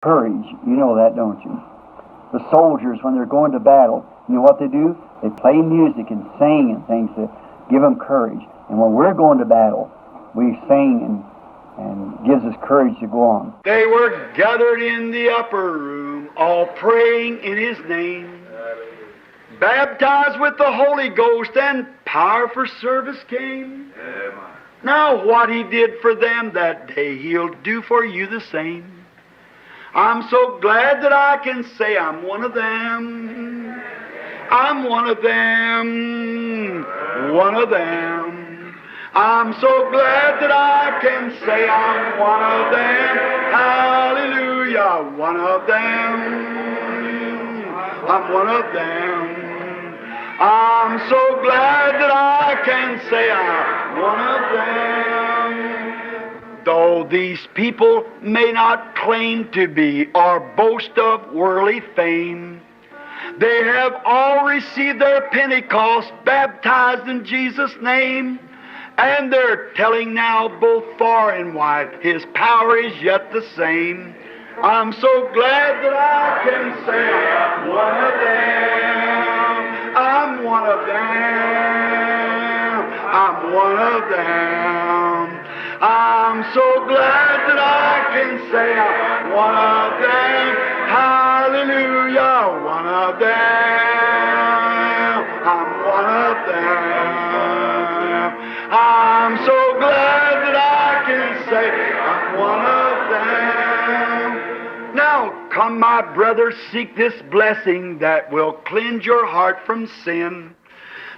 Courage. You know that, don't you? The soldiers, when they're going to battle, you know what they do? They play music and sing and things to give them courage. And when we're going to battle, we sing and gives us courage to go on. They were gathered in the upper room, all praying in His name, baptized with the Holy Ghost, and power for service came. Now what He did for them that day, He'll do for you the same. I'm so glad that I can say I'm one of them. I'm one of them. One of them. I'm so glad that I can say I'm one of them. Hallelujah. One of them. I'm one of them. I'm so glad that I can say I'm one of them. Though these people may not claim to be or boast of worldly fame, they have all received their Pentecost, baptized in Jesus' name, and they're telling now both far and wide His power is yet the same. I'm so glad that I can say I'm one of them. I'm one of them. I'm one of them. I'm so glad that I can say I'm one of them. Hallelujah, one of them. I'm one of them. I'm so glad that I can say I'm one of them. Now, come, my brothers, seek this blessing that will cleanse your heart from sin,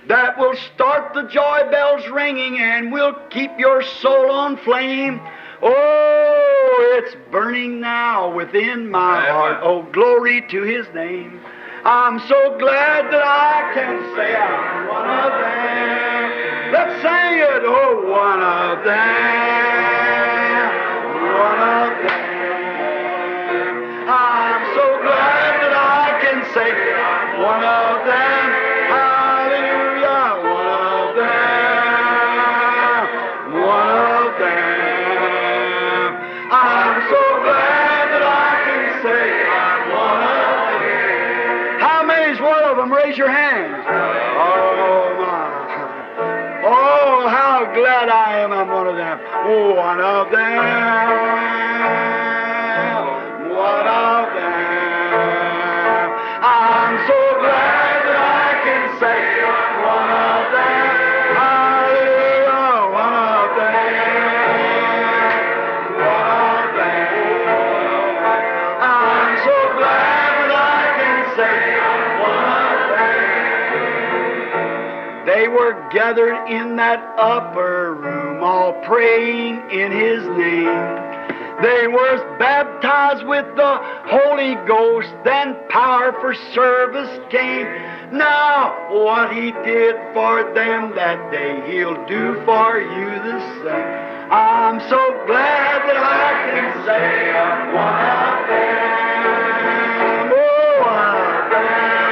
that will start the joy bells ringing and will keep your soul on flame. Oh, it's burning now within my heart. Oh, glory to His name. I'm so glad that I can say I'm one of them. Let's sing it. Oh, one of them. One of them. I'm so glad that I can say I'm one of them. Raise your hands. Oh, my. Oh, how glad I am I'm one of them. Oh, one of them. One of them. I'm so glad that I can say I'm one of them. Hallelujah, one of them. One of them. I'm so glad that I can say they were gathered in that upper room, all praying in His name. They were baptized with the Holy Ghost, then power for service came. Now, what He did for them that day, He'll do for you the same. I'm so glad that I can say I'm one of them. Oh, one of them.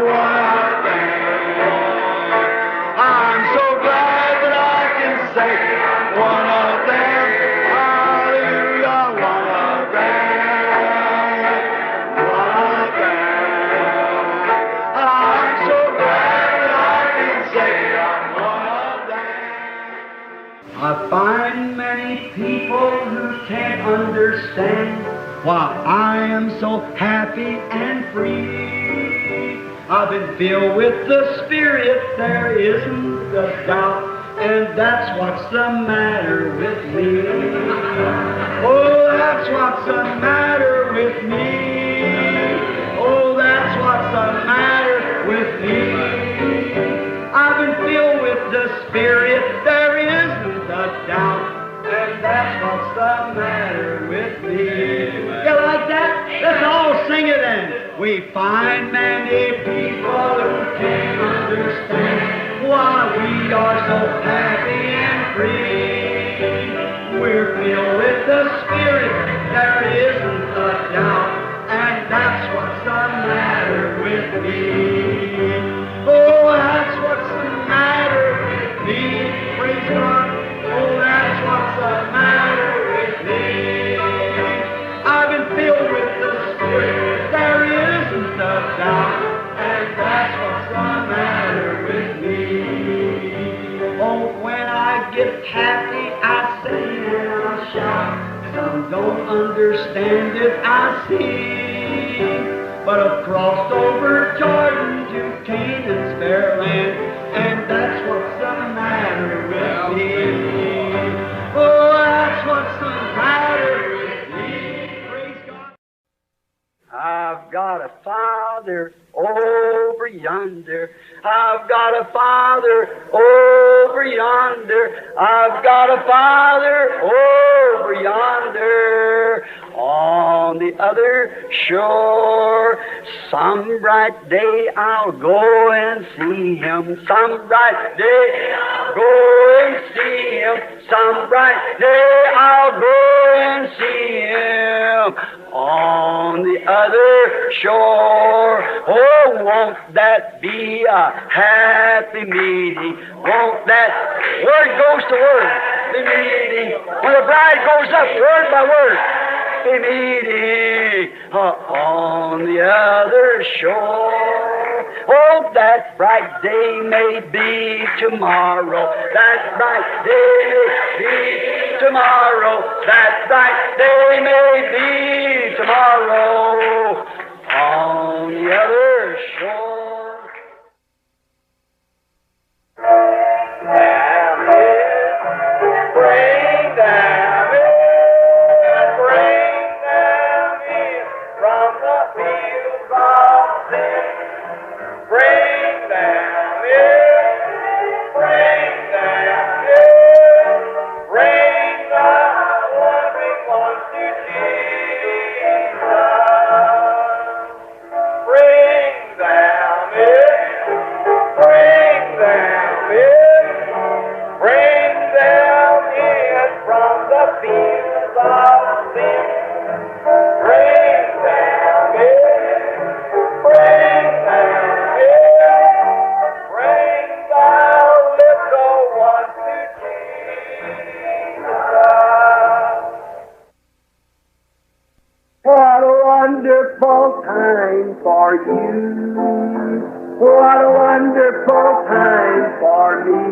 One of them. I'm so glad that I can say one of them. Hallelujah, one of them. One of them. I'm so glad that I can say I'm one of them. I find many people who can't understand why I am so happy and free. I've been filled with the Spirit, there isn't a doubt, and that's what's the matter with me. Oh, that's what's the matter with me. Oh, that's what's the matter with me. I've been filled with the Spirit, there isn't a doubt, and that's what's the matter with me. You like that? Let's all sing it then. We find many people who can't understand why we are so happy and free. We're filled with the Spirit, there isn't a doubt, and that's what's the matter with me. Oh, that's what's the matter with me. Praise God. Oh, that's what's the matter with me. understand it, I see. But I've crossed over Jordan to Canaan's fair land, and that's what's the matter with me. Oh, that's what's the matter with me. Praise God. I've got a Father over yonder. I've got a Father over yonder. I've got a Father over yonder. On the other shore, some bright day I'll go and see Him. Some bright day I'll go and see Him. Some bright day I'll go and see Him. On the other shore, oh, won't that be a happy meeting? Won't that word goes to word, the meeting, when the bride goes up word by word, the meeting on the other shore. Oh, that bright day may be tomorrow. That bright day may be tomorrow. That bright day may be tomorrow on the other shore. Bring them in, bring them in from the fields of sin. Bring them in, bring them in, bring the wandering ones to Jesus. Bring them in, bring them in, bring them in from the fields of sin. Bring them in, bring them in, bring the little ones to Jesus. What a wonderful time for you. What a wonderful time for me.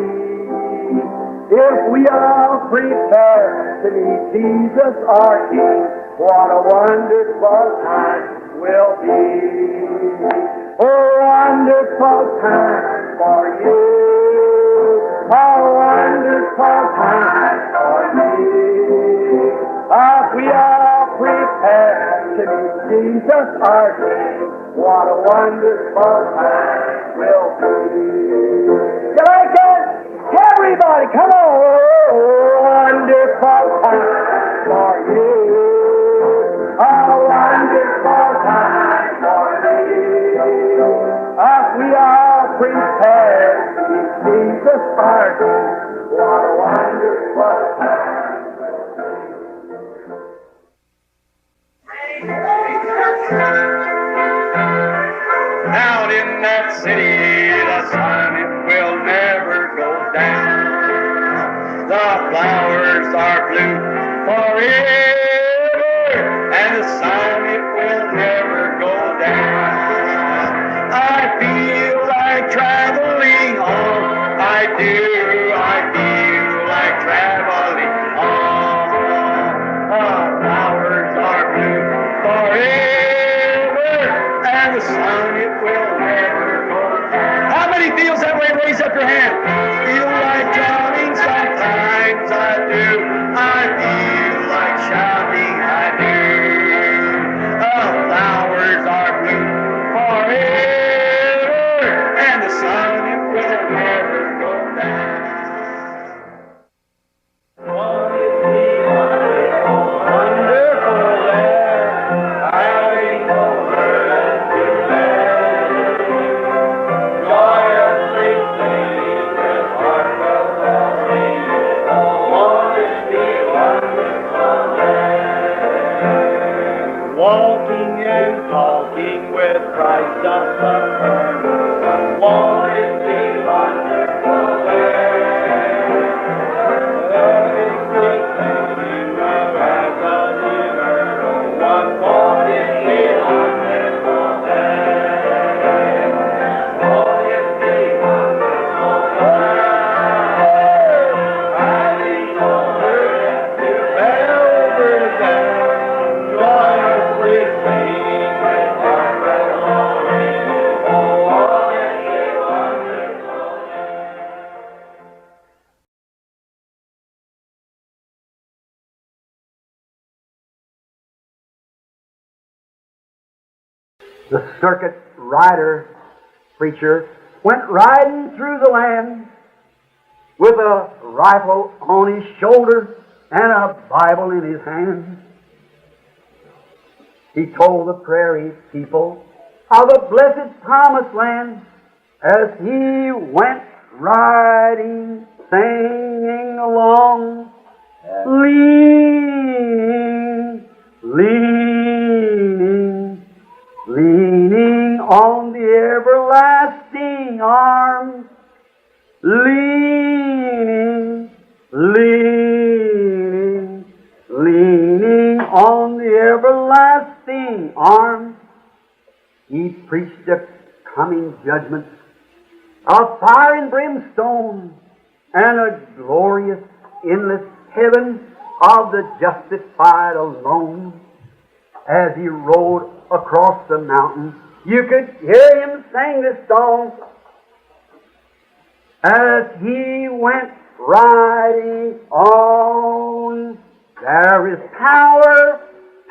If we all prepare to meet Jesus our King, what a wonderful time will be. A wonderful time for you. A wonderful time for me. If we all prepare to meet Jesus our King, what a wonderful time will be. You like it? Everybody, come on! Wonderful time for you. A wonderful time for me. If we all prepare to meet Jesus our King, what a wonderful time. Down in that city, the sun it will never go down. The flowers are blue forever, and the sun it will never go down. I feel like traveling on. I do. I feel like traveling on. The flowers are blue forever, and the sun it will never go down. How many feels that way? Raise up your hand. Feel like drowning sometimes. I do. I feel like shouting. I do. The flowers are blue forever, and the sun it will never go down. Walking and talking with Christ up above. Won't it be wonderful there? Loving great thing of heaven and earth. What won't it be wonderful there? Won't it be wonderful there? Having no earth to bear over there. The circuit rider preacher went riding through the land with a rifle on his shoulder and a Bible in his hand. He told the prairie people of the blessed promised land as he went riding, singing along, leaning, leaning, leaning on the everlasting arms, leaning, leaning, leaning on the everlasting arms. He preached the coming judgment of fire and brimstone and a glorious, endless heaven of the justified alone. As he rode across the mountain, you could hear him sing this song. As he went riding on, there is power,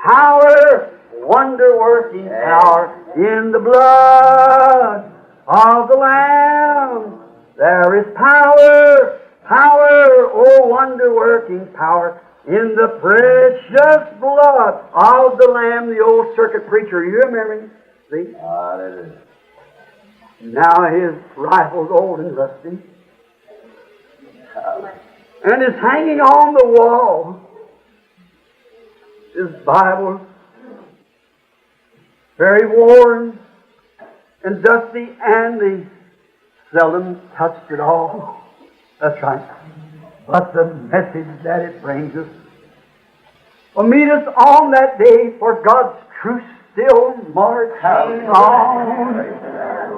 power, wonder-working power in the blood of the Lamb. There is power, power, oh wonder-working power in the precious blood of the Lamb. The old circuit preacher, you remember him? See? Hallelujah. Now his rifle's old and rusty, and is hanging on the wall. His Bible, very worn and dusty, and they seldom touched it all. That's right. But the message that it brings us will meet us on that day, for God's truth still marching on.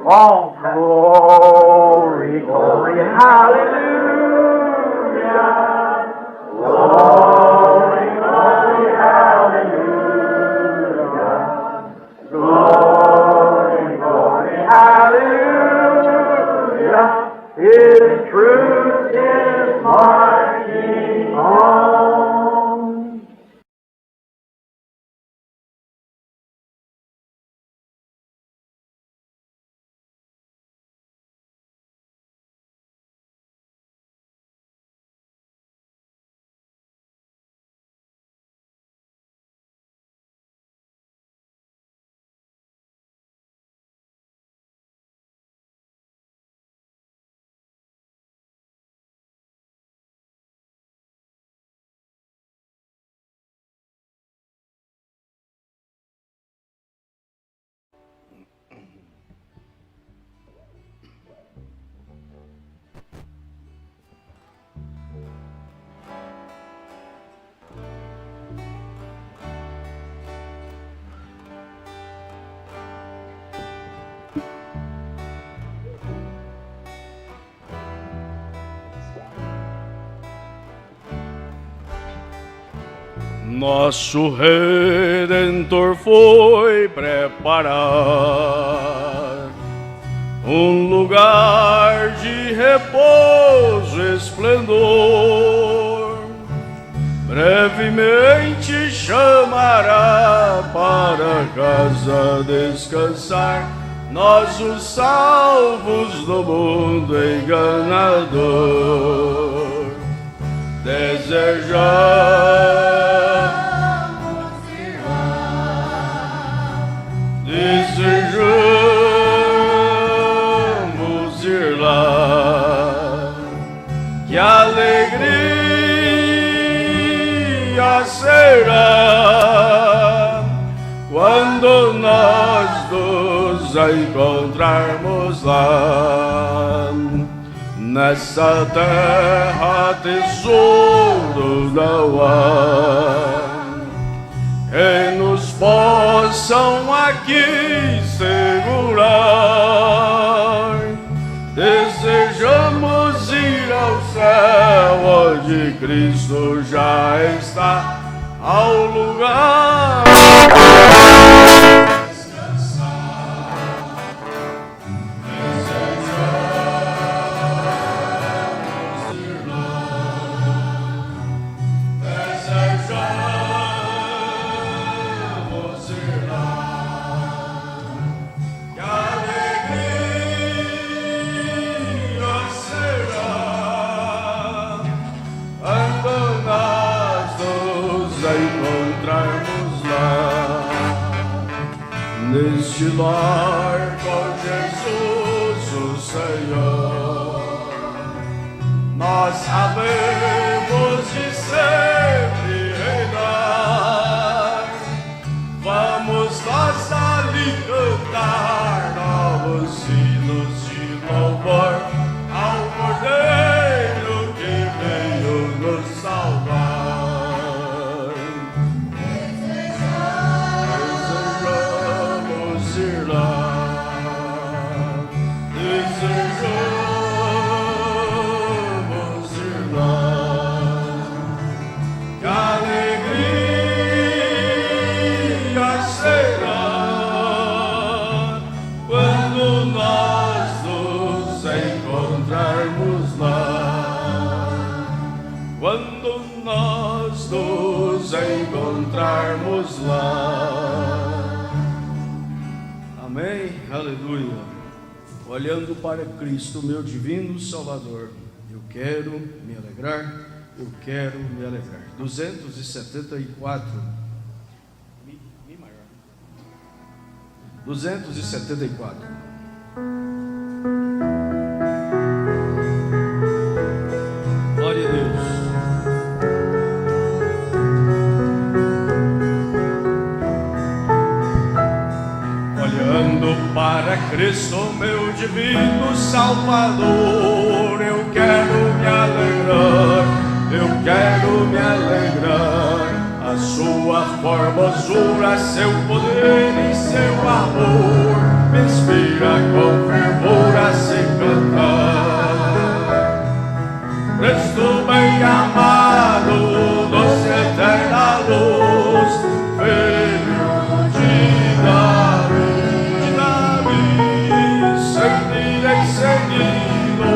Oh, glory, glory, hallelujah. Glory, glory, hallelujah. Glory, glory, hallelujah. His truth is marching on. Nosso Redentor foi preparar lugar de repouso e esplendor. Brevemente chamará para casa descansar nós os salvos do mundo enganador. Desejamos ir lá, que alegria será quando nós nos encontrarmos lá. Nessa terra tesouro não há que nos possam aqui segurar. Desejamos ir ao céu onde Cristo já está, ao lugar neste lar com Jesus o Senhor. Nós sabemos de sempre reinar. Vamos nós ali cantar novos hinos de louvor ao Cordeiro que veio nos salvar. Desejamos ir lá, desejamos ir lá. Que alegria será quando nós nos encontrarmos lá. Quando nós nos encontrarmos lá. Amém, aleluia. Olhando para Cristo, meu divino Salvador, eu quero me alegrar, eu quero me alegrar. 274. Mi maior. 274. Glória a Deus. Olhando para Cristo, meu divino Salvador, eu quero me alegrar, eu quero me alegrar. A sua formosura, seu poder e seu amor me inspira com fervor a se cantar. Cristo bem amado, doce eterna luz, filho de Davi, sempre irei seguindo,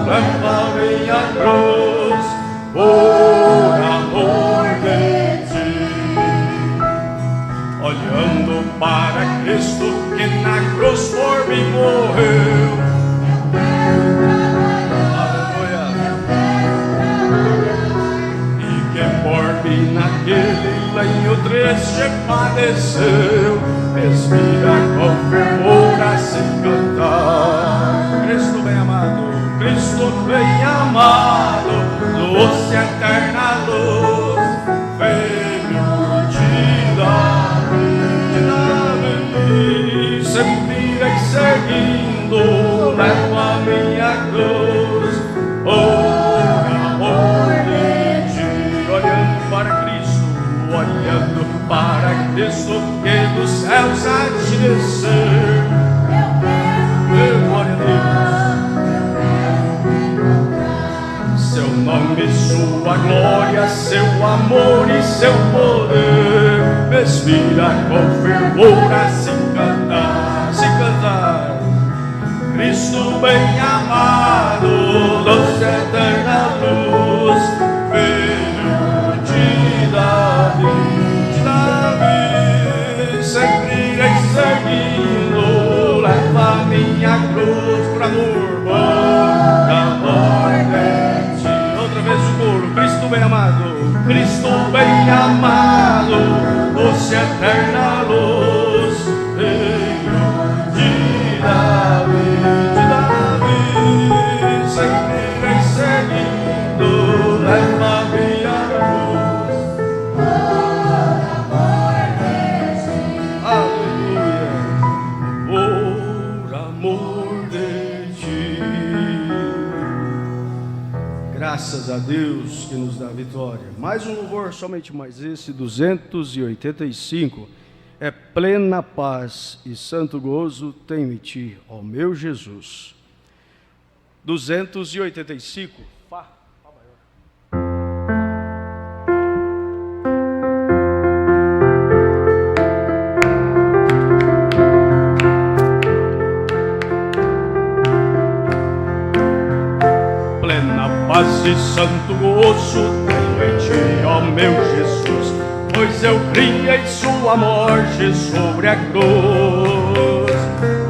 leva minha cruz, por amor de ti. Olhando para Cristo que na cruz por mim morreu. Naquele lenho triste padeceu, respira com fervor a se cantar. Cristo bem amado, Cristo bem amado, doce eterna luz, filho de Davi, sempre irei seguindo, levo a minha cruz, por amor de ti. Olhando para Cristo que dos céus há de descer. Meu glória a Deus. Seu nome, sua glória, seu amor e seu poder me inspira com fervor a se cantar, se cantar. Cristo bem amado, doce eterna luz, filho de Davi, sempre irei seguindo, leva minha cruz por amor de ti. Outra vez o coro, Cristo bem amado, Cristo bem amado, doce eterna luz, filho de Davi, sempre irei seguindo, leva minha cruz. Graças a Deus que nos dá vitória. Mais um louvor, somente mais esse, 285. É plena paz e santo gozo tenho em ti, ó meu Jesus. 285. Fá maior. Paz e santo gozo tenho em ti, ó meu Jesus, pois eu criei sua morte sobre a cruz.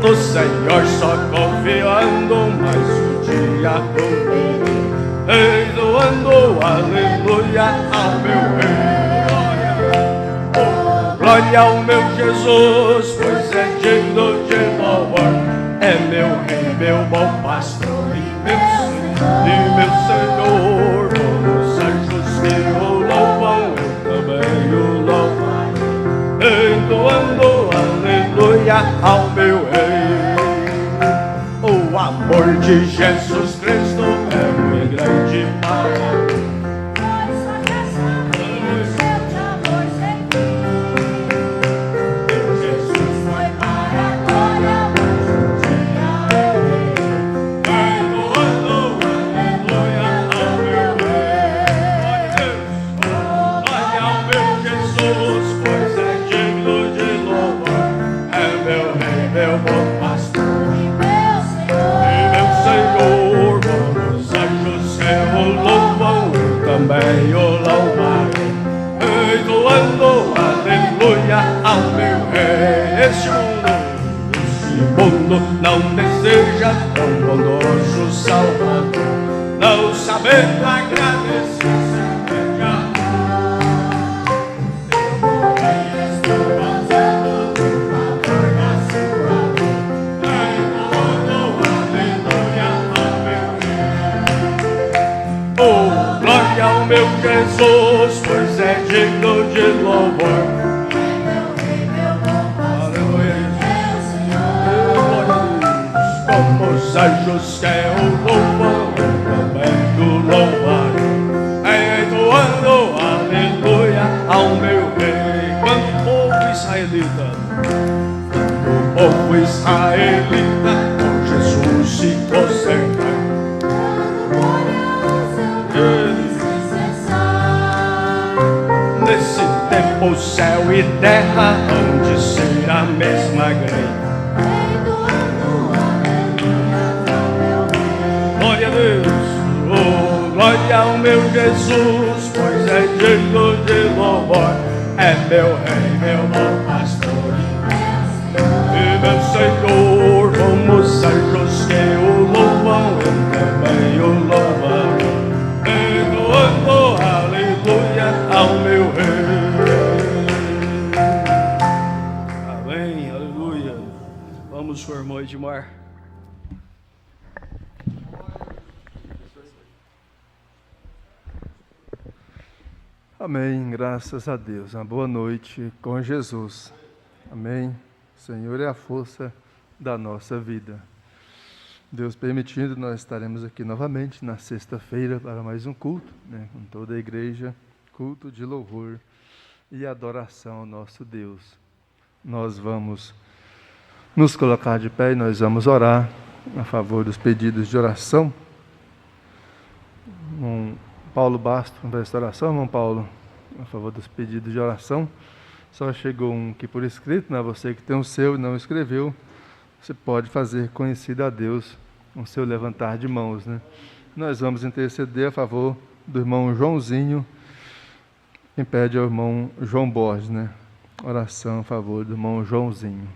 No Senhor só confiando, mais um dia comigo, redoando aleluia ao meu rei. Glória glória ao meu Jesus, pois é digno de louvor. É meu rei, meu bom pastor e meu Senhor. Os anjos que o louvam, eu também o louvarei, entoando aleluia ao meu rei. O amor de Jesus Cristo é muito grande para mim. Também o louvarei, entoando aleluia ao meu rei. Este mundo não deseja tão bondoso Salvador, não sabendo agradecer. Meu Jesus, pois é digno de louvor. Aleluia, como os anjos que o louvam, também o louvarei, entoando aleluia ao meu rei. Quando o povo israelita, com Jesus se conserta. Nesse tempo o céu e terra hão de ser a mesma grei. Glória a Deus, oh, glória ao meu Jesus, pois é digno de louvor. É meu rei, meu bom pastor e meu Senhor. Como os anjos que o louvam, eu também o louvarei, entoando aleluia ao meu rei. Amém, aleluia. Vamos com o irmão Edmar. Amém, graças a Deus. Uma boa noite com Jesus. Amém. O Senhor é a força da nossa vida. Deus permitindo, nós estaremos aqui novamente na sexta-feira para mais um culto, com toda a igreja, culto de louvor e adoração ao nosso Deus. Nós vamos nos colocar de pé e nós vamos orar a favor dos pedidos de oração. Paulo Basto, para esta oração, irmão Paulo, a favor dos pedidos de oração. Só chegou um aqui por escrito, você que tem o seu e não escreveu, você pode fazer conhecido a Deus com o seu levantar de mãos, Nós vamos interceder a favor do irmão Joãozinho, quem pede ao irmão João Borges, Oração a favor do irmão Joãozinho.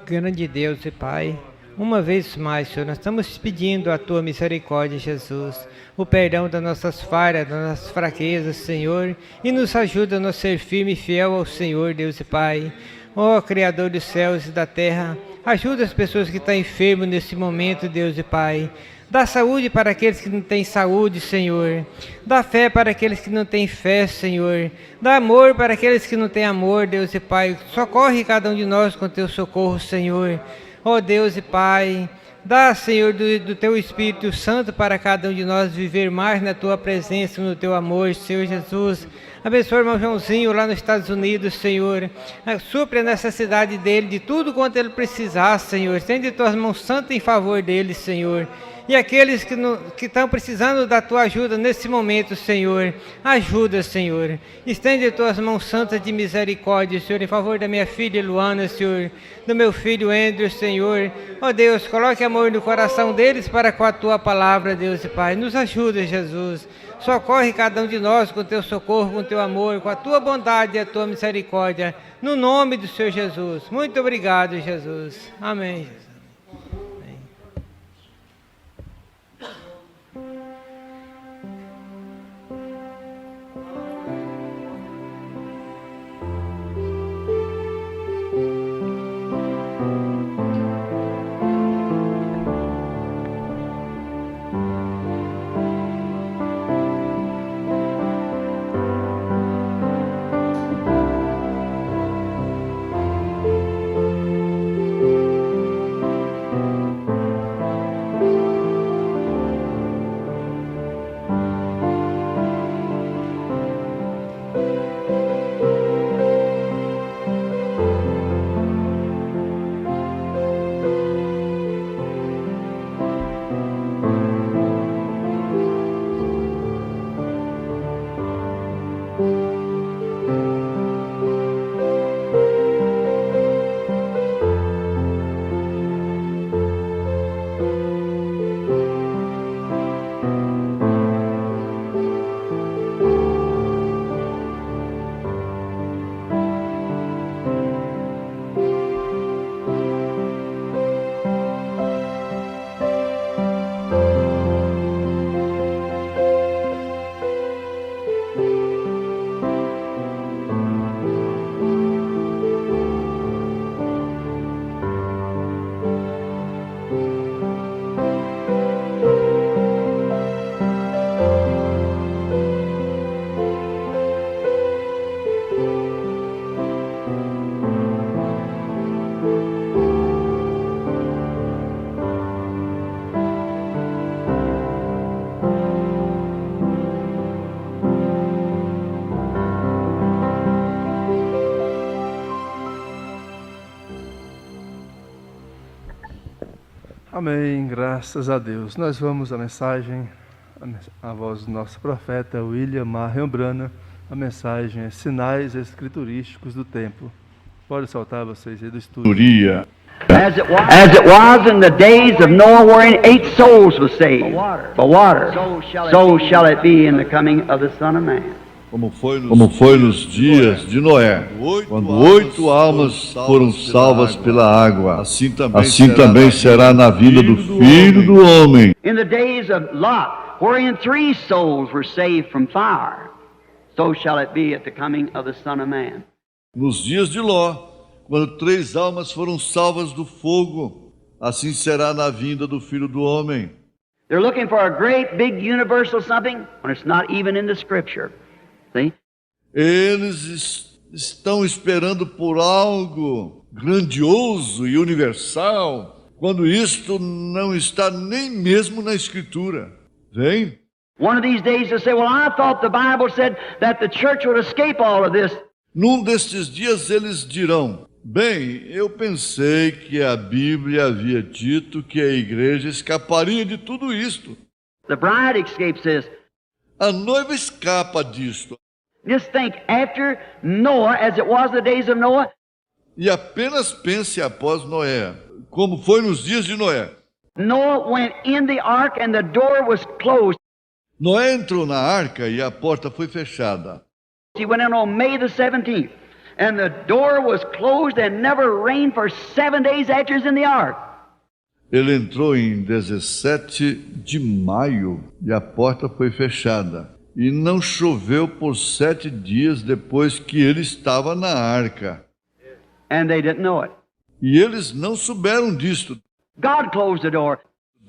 Grande Deus e Pai, uma vez mais, Senhor, nós estamos pedindo a Tua misericórdia, Jesus, o perdão das nossas falhas, das nossas fraquezas, Senhor, e nos ajuda a nós ser firme e fiel ao Senhor, Deus e Pai. Ó Criador dos céus e da terra, ajuda as pessoas que estão enfermas nesse momento, Deus e Pai. Dá saúde para aqueles que não têm saúde, Senhor. Dá fé para aqueles que não têm fé, Senhor. Dá amor para aqueles que não têm amor, Deus e Pai. Socorre cada um de nós com Teu socorro, Senhor. Ó Deus e Pai, dá, Senhor, do Teu Espírito Santo para cada um de nós viver mais na Tua presença, no Teu amor, Senhor Jesus. Abençoa o irmão Joãozinho lá nos Estados Unidos, Senhor. Supre a necessidade dele, de tudo quanto ele precisar, Senhor. Estende Tuas mãos santas em favor dele, Senhor. E aqueles que estão precisando da Tua ajuda nesse momento, Senhor, ajuda, Senhor. Estende Tuas mãos santas de misericórdia, Senhor, em favor da minha filha Luana, Senhor, do meu filho Andrew, Senhor. Ó Deus, coloque amor no coração deles para com a Tua palavra, Deus e Pai. Nos ajuda, Jesus. Socorre cada um de nós com Teu socorro, com Teu amor, com a Tua bondade e a Tua misericórdia. No nome do Senhor Jesus. Muito obrigado, Jesus. Amém, Jesus. Amém, graças a Deus. Nós vamos à mensagem, a voz do nosso profeta William Marion Branham. A mensagem é Sinais Escriturísticos do Tempo. Pode soltar vocês aí do estúdio. As it was in the days of Noah, wherein 8 souls were saved by water, so shall it be in the coming of the Son of Man. Como foi nos dias de Noé, quando 8 almas foram salvas pela água, assim também será na vinda do Filho do Homem. In the days of Lot, wherein 3 souls were saved from fire, so shall it be at the coming of the Son of Man. Nos dias de Ló, quando 3 almas foram salvas do fogo, assim será na vinda do Filho do Homem. They're looking for a great big universal something when it's not even in the Scripture. See? Eles estão esperando por algo grandioso e universal, quando isto não está nem mesmo na Escritura. Vem? One of these days they'll say, well, I thought the Bible said that the church would escape all of this. Num destes dias eles dirão, bem, eu pensei que a Bíblia havia dito que a igreja escaparia de tudo isto. The bride escapes this. A noiva escapa disto. Just think, after Noah, as it was the days of Noah, E apenas pense após Noé, como foi nos dias de Noé. Noah went in the ark and the door was closed. Noé entrou na arca e a porta foi fechada. He went in on May the 17th, and the door was closed and never rained for 7 days after he was in the ark. Ele entrou em 17 de maio e a porta foi fechada. E não choveu por 7 dias depois que ele estava na arca. And they didn't know it. E eles não souberam disto. God closed the door.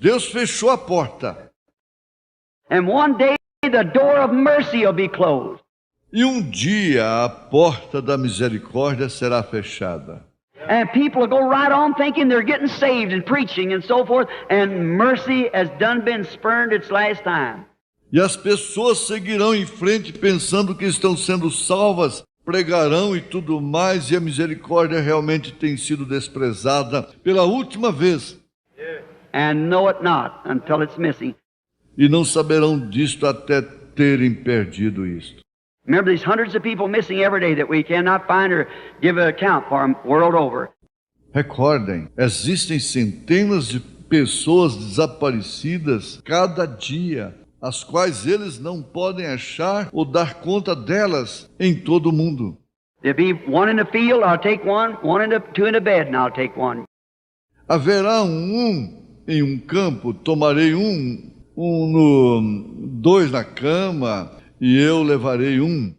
Deus fechou a porta. And one day the door of mercy will be closed. E um dia a porta da misericórdia será fechada. And people will go right on thinking they're getting saved and preaching and so forth, and mercy has done been spurned its last time. E as pessoas seguirão em frente pensando que estão sendo salvas, pregarão e tudo mais, e a misericórdia realmente tem sido desprezada pela última vez. And know it not until it's missing. E não saberão disto até terem perdido isto. Remember, these hundreds of people missing every day that we cannot find or give an account for them world over. Recordem, existem centenas de pessoas desaparecidas cada dia, as quais eles não podem achar ou dar conta delas em todo o mundo. There'll be one in the field, I'll take one, two in the bed, and I'll take one. Haverá em um campo, tomarei dois na cama, e eu levarei um.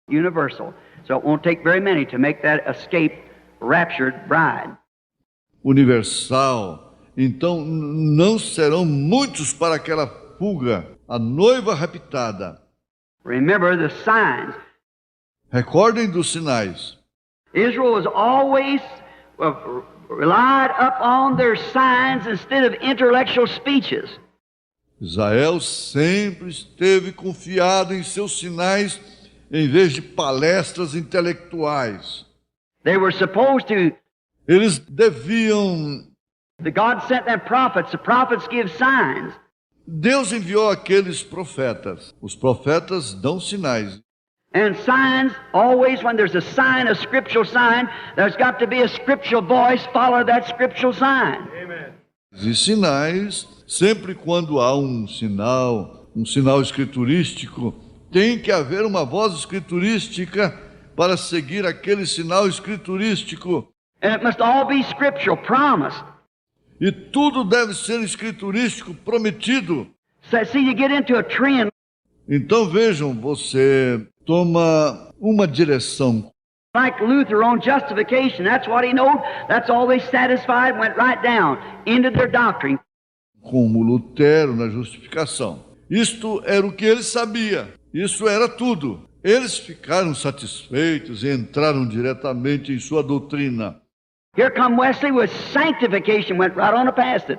Universal. So it won't take very many to make that escape raptured bride. Universal. Então não serão muitos para aquela fuga, a noiva raptada. Remember the signs. Recordem dos sinais. Israel was always relied upon their signs instead of intellectual speeches. Israel sempre esteve confiado em seus sinais em vez de palestras intelectuais. They were supposed to. Eles deviam. The God sent them prophets. The prophets give signs. Deus enviou aqueles profetas. Os profetas dão sinais. And signs, always when there's a sign, a scriptural sign, there's got to be a scriptural voice follow that scriptural sign. Amen. E sinais, sempre quando há um sinal escriturístico, tem que haver uma voz escriturística para seguir aquele sinal escriturístico. And it must all be scriptural, promised. E tudo deve ser escriturístico, prometido. So, see, you get into a trend. Então vejam, você toma uma direção. Like Luther on justification, that's what he knowed. That's all they satisfied, went right down into their doctrine. Como Lutero na justificação. Isto era o que ele sabia. Isso era tudo. Eles ficaram satisfeitos e entraram diretamente em sua doutrina. Here come Wesley with sanctification, went right on past it.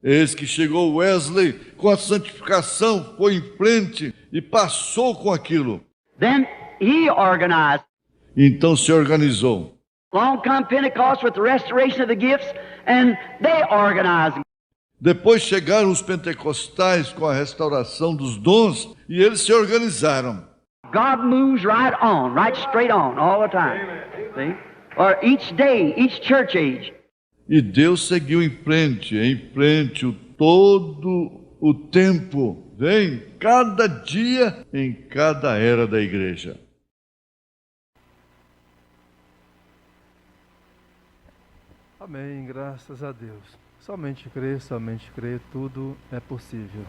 Eis que chegou Wesley com a santificação, foi em frente e passou com aquilo. Then he organized. Então se organizou. Along come Pentecost with the restoration of the gifts, and they organized. Depois chegaram os pentecostais com a restauração dos dons e eles se organizaram. God moves right on, right straight on, all the time. See? Or each day, each church age. E Deus seguiu em frente todo o tempo. Vem cada dia em cada era da igreja. Amém, graças a Deus. Somente crer, tudo é possível.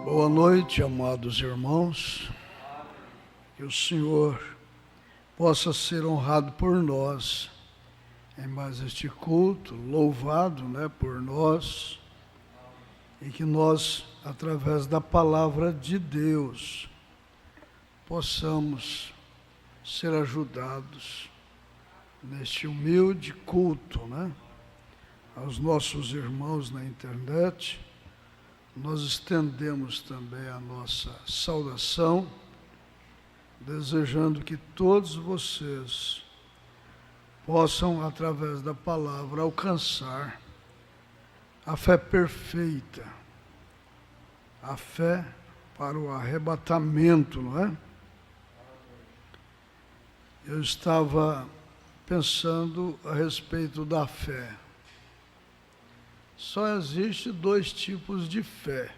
Boa noite, amados irmãos. Que o Senhor possa ser honrado por nós em mais este culto, louvado, por nós, e que nós, através da palavra de Deus, possamos ser ajudados neste humilde culto, aos nossos irmãos na internet. Nós estendemos também a nossa saudação, desejando que todos vocês possam, através da palavra, alcançar a fé perfeita, a fé para o arrebatamento, Eu estava pensando a respeito da fé. Só existe dois tipos de fé: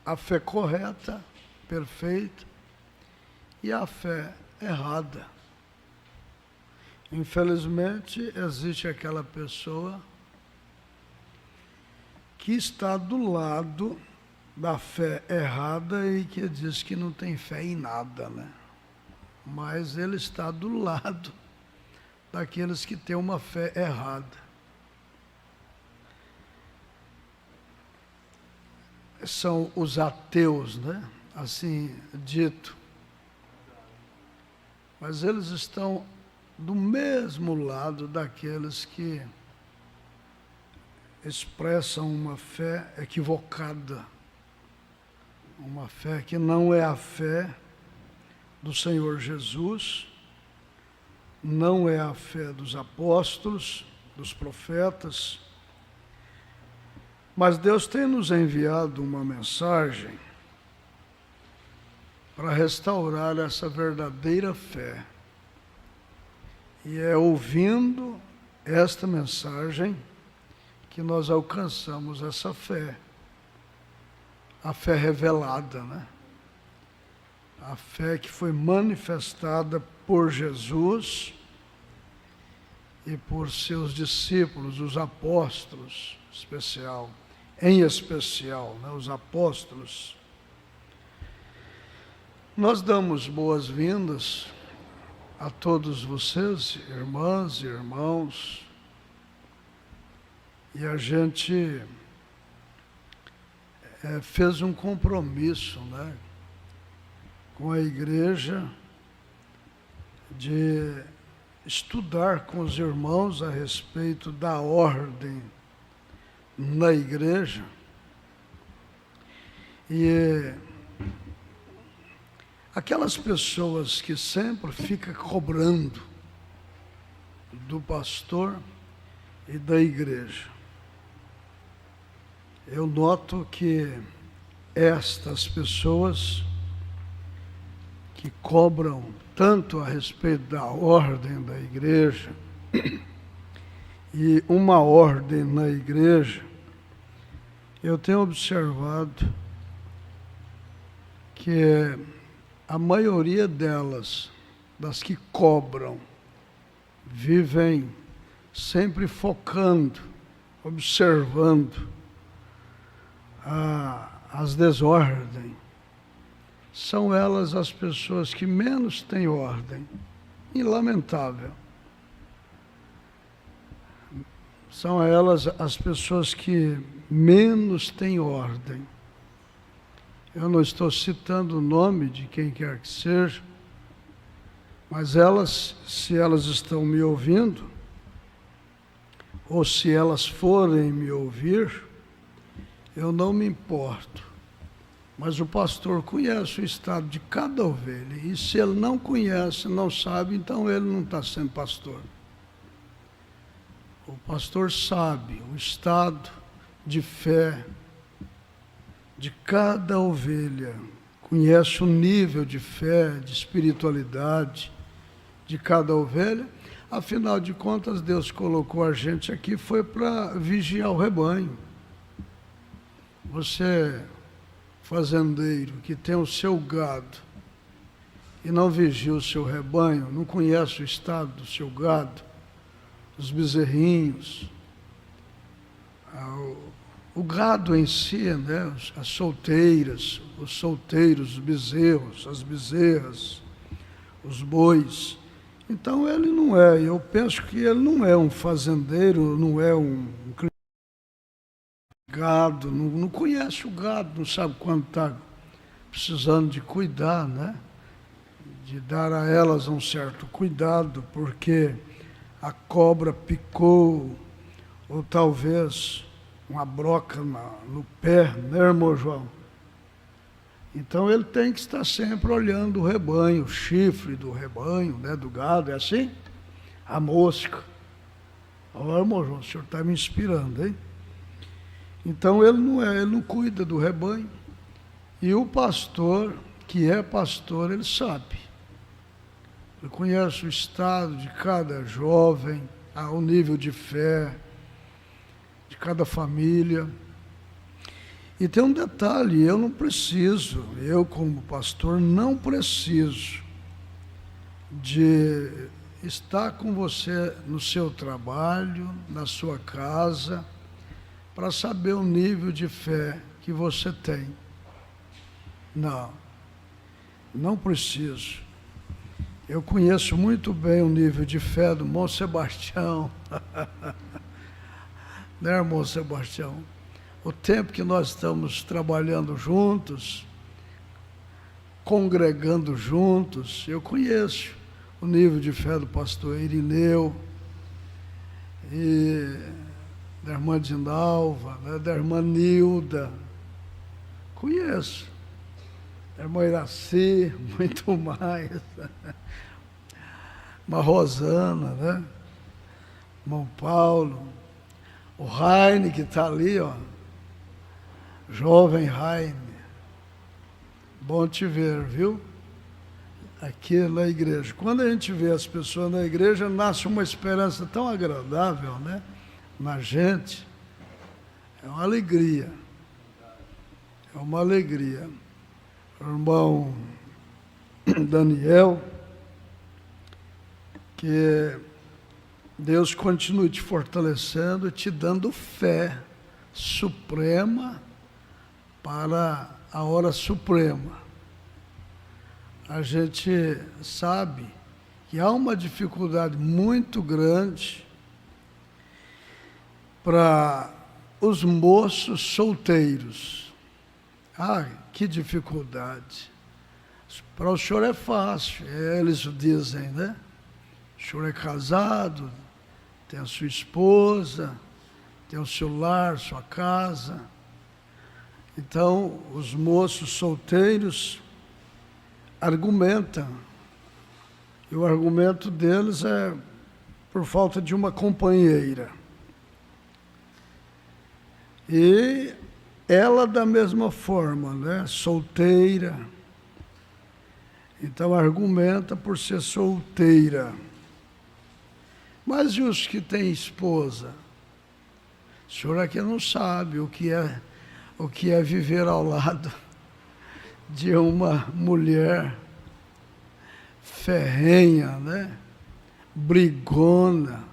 a fé correta, perfeita, e a fé errada. Infelizmente, existe aquela pessoa que está do lado da fé errada e que diz que não tem fé em nada, Mas ele está do lado daqueles que têm uma fé errada. São os ateus, assim dito. Mas eles estão do mesmo lado daqueles que expressam uma fé equivocada, uma fé que não é a fé do Senhor Jesus, não é a fé dos apóstolos, dos profetas. Mas Deus tem nos enviado uma mensagem para restaurar essa verdadeira fé. E é ouvindo esta mensagem que nós alcançamos essa fé, a fé revelada, a fé que foi manifestada por Jesus e por seus discípulos, os apóstolos, em especial, né, os apóstolos. Nós damos boas-vindas a todos vocês, irmãs e irmãos, e a gente fez um compromisso, né, com a igreja de estudar com os irmãos a respeito da ordem na igreja. E aquelas pessoas que sempre ficam cobrando do pastor e da igreja, eu noto que estas pessoas que cobram tanto a respeito da ordem da igreja, e uma ordem na igreja, eu tenho observado que a maioria delas, das que cobram, vivem sempre focando, observando as desordens. São elas as pessoas que menos têm ordem, e lamentável. São elas as pessoas que menos têm ordem. Eu não estou citando o nome de quem quer que seja, mas elas, se elas estão me ouvindo, ou se elas forem me ouvir, eu não me importo. Mas o pastor conhece o estado de cada ovelha, e se ele não conhece, não sabe, então ele não está sendo pastor. O pastor sabe o estado de fé de cada ovelha, conhece o nível de fé, de espiritualidade de cada ovelha. Afinal de contas, Deus colocou a gente aqui, foi para vigiar o rebanho. Você, fazendeiro, que tem o seu gado e não vigia o seu rebanho, não conhece o estado do seu gado, os bezerrinhos, o gado em si, né, as solteiras, os solteiros, os bezerros, as bezerras, os bois. Então ele não é, eu penso que ele não é um fazendeiro, não é um gado, não conhece o gado, não sabe quando está precisando de cuidar, né? De dar a elas um certo cuidado, porque a cobra picou, ou talvez uma broca no pé, né, irmão João? Então ele tem que estar sempre olhando o rebanho, o chifre do rebanho, né, do gado, é assim? A mosca. Olha, irmão João, o senhor está me inspirando, hein? Então ele não cuida do rebanho. E o pastor, que é pastor, ele sabe. Ele conhece o estado de cada jovem, o nível de fé de cada família. E tem um detalhe, eu como pastor não preciso de estar com você no seu trabalho, na sua casa, para saber o nível de fé que você tem. Não preciso. Eu conheço muito bem o nível de fé do irmão Sebastião. Né, irmão Sebastião? O tempo que nós estamos trabalhando juntos, congregando juntos, eu conheço o nível de fé do pastor Irineu, e da irmã Dinalva, né, da irmã Nilda, conheço, da irmã Iraci, muito mais, uma Rosana, né, irmão Paulo, o Raine que está ali, ó, jovem Raine, bom te ver, viu? Aqui na igreja. Quando a gente vê as pessoas na igreja, nasce uma esperança tão agradável, né? Na gente. É uma alegria. É uma alegria. O irmão Daniel, que Deus continue te fortalecendo e te dando fé suprema para a hora suprema. A gente sabe que há uma dificuldade muito grande para os moços solteiros. Ah, que dificuldade. Para o senhor é fácil, eles dizem, né? O senhor é casado, tem a sua esposa, tem o seu lar, sua casa. Então, os moços solteiros argumentam. E o argumento deles é por falta de uma companheira. E ela da mesma forma, né? Solteira. Então argumenta por ser solteira. Mas e os que têm esposa? O senhor aqui não sabe o que é viver ao lado de uma mulher ferrenha, né? Brigona,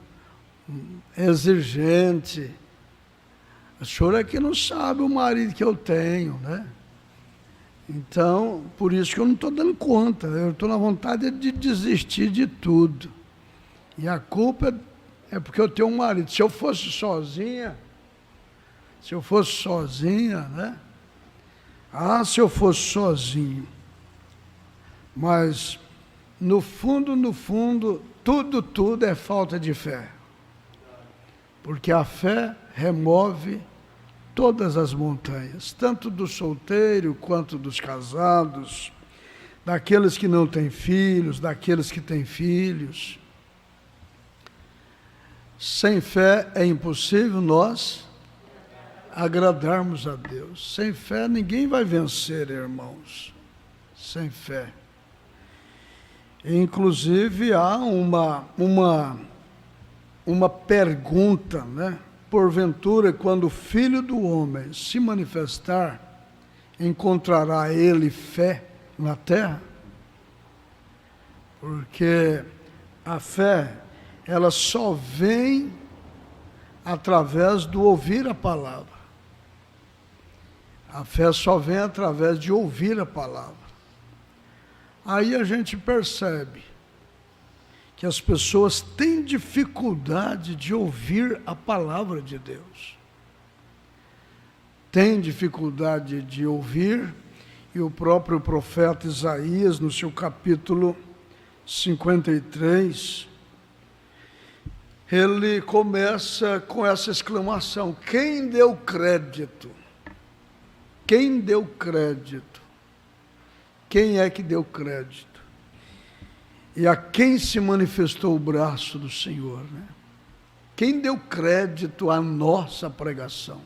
exigente. O senhor aqui não sabe o marido que eu tenho, né? Então, por isso que eu não estou dando conta. Eu estou na vontade de desistir de tudo. E a culpa é porque eu tenho um marido. Se eu fosse sozinha, né? Ah, se eu fosse sozinho. Mas, no fundo, tudo é falta de fé. Porque a fé remove todas as montanhas, tanto do solteiro quanto dos casados, daqueles que não têm filhos, daqueles que têm filhos. Sem fé é impossível nós agradarmos a Deus. Sem fé ninguém vai vencer, irmãos. Sem fé. Inclusive há uma pergunta, né? Porventura, quando o Filho do Homem se manifestar, encontrará ele fé na terra? Porque a fé, ela só vem através do ouvir a palavra. A fé só vem através de ouvir a palavra. Aí a gente percebe que as pessoas têm dificuldade de ouvir a palavra de Deus. Têm dificuldade de ouvir, e o próprio profeta Isaías, no seu capítulo 53, ele começa com essa exclamação: quem deu crédito? Quem deu crédito? Quem é que deu crédito? E a quem se manifestou o braço do Senhor, né? Quem deu crédito à nossa pregação?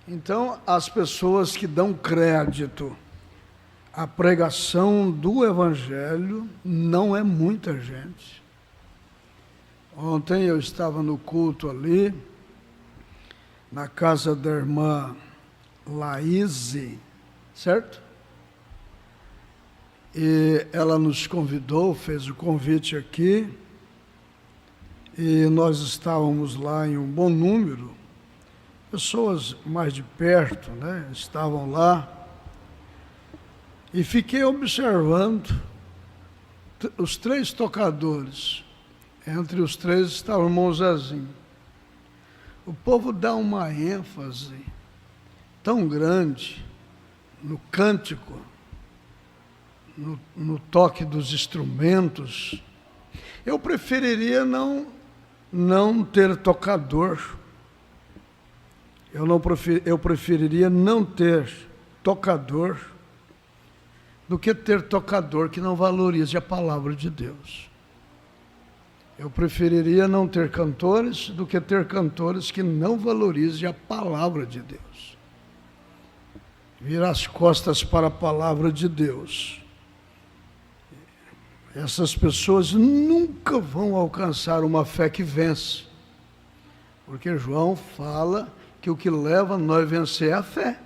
Então, as pessoas que dão crédito à pregação do Evangelho não é muita gente. Ontem eu estava no culto ali, na casa da irmã Laíse, certo? E ela nos convidou, fez o convite aqui, e nós estávamos lá em um bom número, pessoas mais de perto, né, estavam lá, e fiquei observando os três tocadores. Entre os três estava o irmão Zezinho. O povo dá uma ênfase tão grande no cântico, no toque dos instrumentos. Eu preferiria não ter tocador. Eu preferiria não ter tocador do que ter tocador que não valorize a palavra de Deus. Eu preferiria não ter cantores do que ter cantores que não valorizem a palavra de Deus. Virar as costas para a palavra de Deus. Essas pessoas nunca vão alcançar uma fé que vence. Porque João fala que o que leva a nós a vencer é a fé.